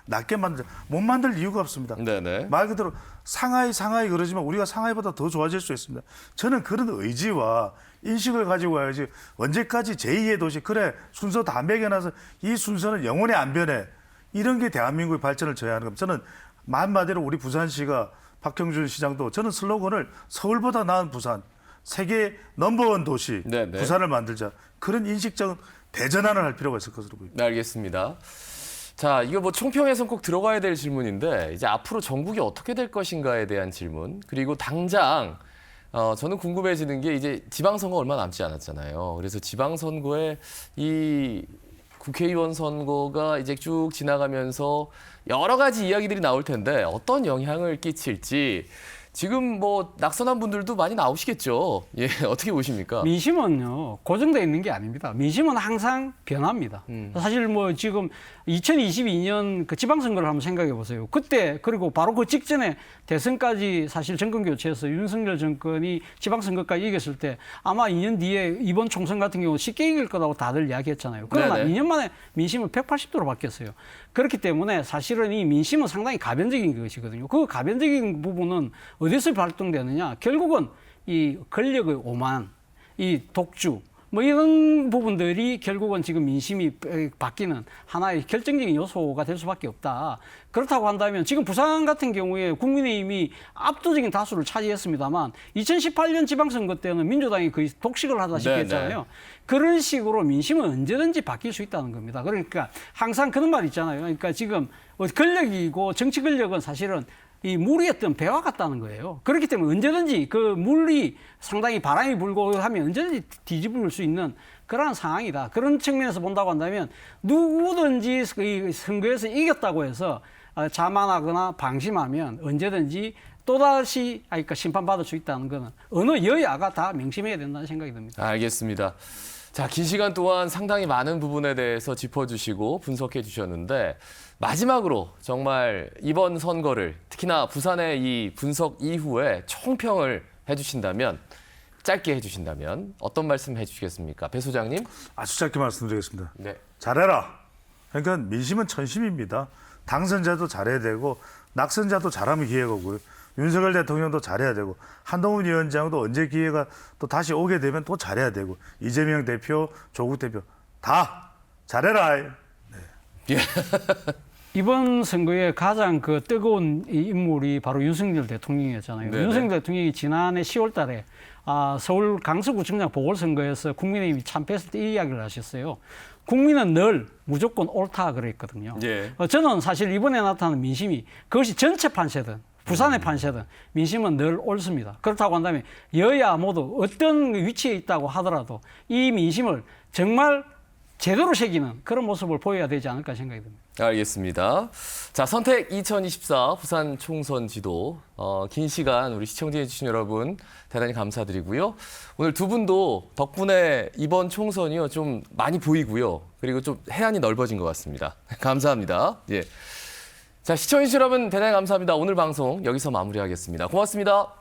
낮게 만들자. 못 만들 이유가 없습니다. 네네. 말 그대로 상하이 그러지만 우리가 상하이보다 더 좋아질 수 있습니다. 저는 그런 의지와 인식을 가지고 와야지 언제까지 제2의 도시 그래 순서 다 매겨놔서 이 순서는 영원히 안 변해. 이런 게 대한민국의 발전을 저해하는 겁니다. 저는 한마디로 우리 부산시가 박형준 시장도 저는 슬로건을 서울보다 나은 부산 세계 넘버원 도시 네네. 부산을 만들자. 그런 인식적 대전환을 할 필요가 있을 것으로 보입니다. 네, 알겠습니다. 자, 이거 뭐 총평에선 꼭 들어가야 될 질문인데 이제 앞으로 전국이 어떻게 될 것인가에 대한 질문 그리고 당장 저는 궁금해지는 게 이제 지방선거 얼마 남지 않았잖아요. 그래서 지방선거에 이 국회의원 선거가 이제 쭉 지나가면서 여러 가지 이야기들이 나올 텐데 어떤 영향을 끼칠지 지금 뭐 낙선한 분들도 많이 나오시겠죠. 예, 어떻게 보십니까? 민심은요 고정되어 있는 게 아닙니다. 민심은 항상 변합니다. 사실 뭐 지금 2022년 그 지방선거를 한번 생각해 보세요. 그때 그리고 바로 그 직전에 대선까지 사실 정권 교체해서 윤석열 정권이 지방선거까지 이겼을 때 아마 2년 뒤에 이번 총선 같은 경우 쉽게 이길 거라고 다들 이야기했잖아요. 그러나 네네. 2년 만에 민심은 180도로 바뀌었어요. 그렇기 때문에 사실은 이 민심은 상당히 가변적인 것이거든요. 그 가변적인 부분은 어디서 발동되느냐? 결국은 이 권력의 오만, 이 독주, 뭐 이런 부분들이 결국은 지금 민심이 바뀌는 하나의 결정적인 요소가 될 수밖에 없다. 그렇다고 한다면 지금 부산 같은 경우에 국민의힘이 압도적인 다수를 차지했습니다만 2018년 지방선거 때는 민주당이 거의 독식을 하다시피 네네. 했잖아요. 그런 식으로 민심은 언제든지 바뀔 수 있다는 겁니다. 그러니까 항상 그런 말 있잖아요. 그러니까 지금 권력이고 정치 권력은 사실은 이 물이었던 배와 같다는 거예요. 그렇기 때문에 언제든지 그 물이 상당히 바람이 불고 하면 언제든지 뒤집을 수 있는 그러한 상황이다. 그런 측면에서 본다고 한다면 누구든지 이 선거에서 이겼다고 해서 자만하거나 방심하면 언제든지 또다시 그러니까 심판받을 수 있다는 것은 어느 여야가 다 명심해야 된다는 생각이 듭니다. 알겠습니다. 자, 긴 시간 동안 상당히 많은 부분에 대해서 짚어주시고 분석해 주셨는데 마지막으로 정말 이번 선거를 특히나 부산의 이 분석 이후에 총평을 해주신다면 짧게 해주신다면 어떤 말씀 해주시겠습니까? 배 소장님? 아주 짧게 말씀드리겠습니다. 네. 잘해라. 그러니까 민심은 천심입니다. 당선자도 잘해야 되고 낙선자도 잘하면 기회가 오고요. 윤석열 대통령도 잘해야 되고 한동훈 위원장도 언제 기회가 또 다시 오게 되면 또 잘해야 되고 이재명 대표, 조국 대표 다 잘해라. 이번 선거에 가장 그 뜨거운 이 인물이 바로 윤석열 대통령이었잖아요. 네네. 윤석열 대통령이 지난해 10월 달에 서울 강서구청장 보궐선거에서 국민의힘이 참패했을 때 이 이야기를 하셨어요. 국민은 늘 무조건 옳다 그랬거든요. 예. 저는 사실 이번에 나타난 민심이 그것이 전체 판세든 부산의 판세든 민심은 늘 옳습니다. 그렇다고 한다면 여야 모두 어떤 위치에 있다고 하더라도 이 민심을 정말 제대로 새기는 그런 모습을 보여야 되지 않을까 생각이 듭니다. 알겠습니다. 자, 선택 2024 부산 총선 지도. 긴 시간 우리 시청해주신 여러분 대단히 감사드리고요. 오늘 두 분도 덕분에 이번 총선이요 좀 많이 보이고요. 그리고 좀 해안이 넓어진 것 같습니다. 감사합니다. 예. 자, 시청해주신 여러분 대단히 감사합니다. 오늘 방송 여기서 마무리하겠습니다. 고맙습니다.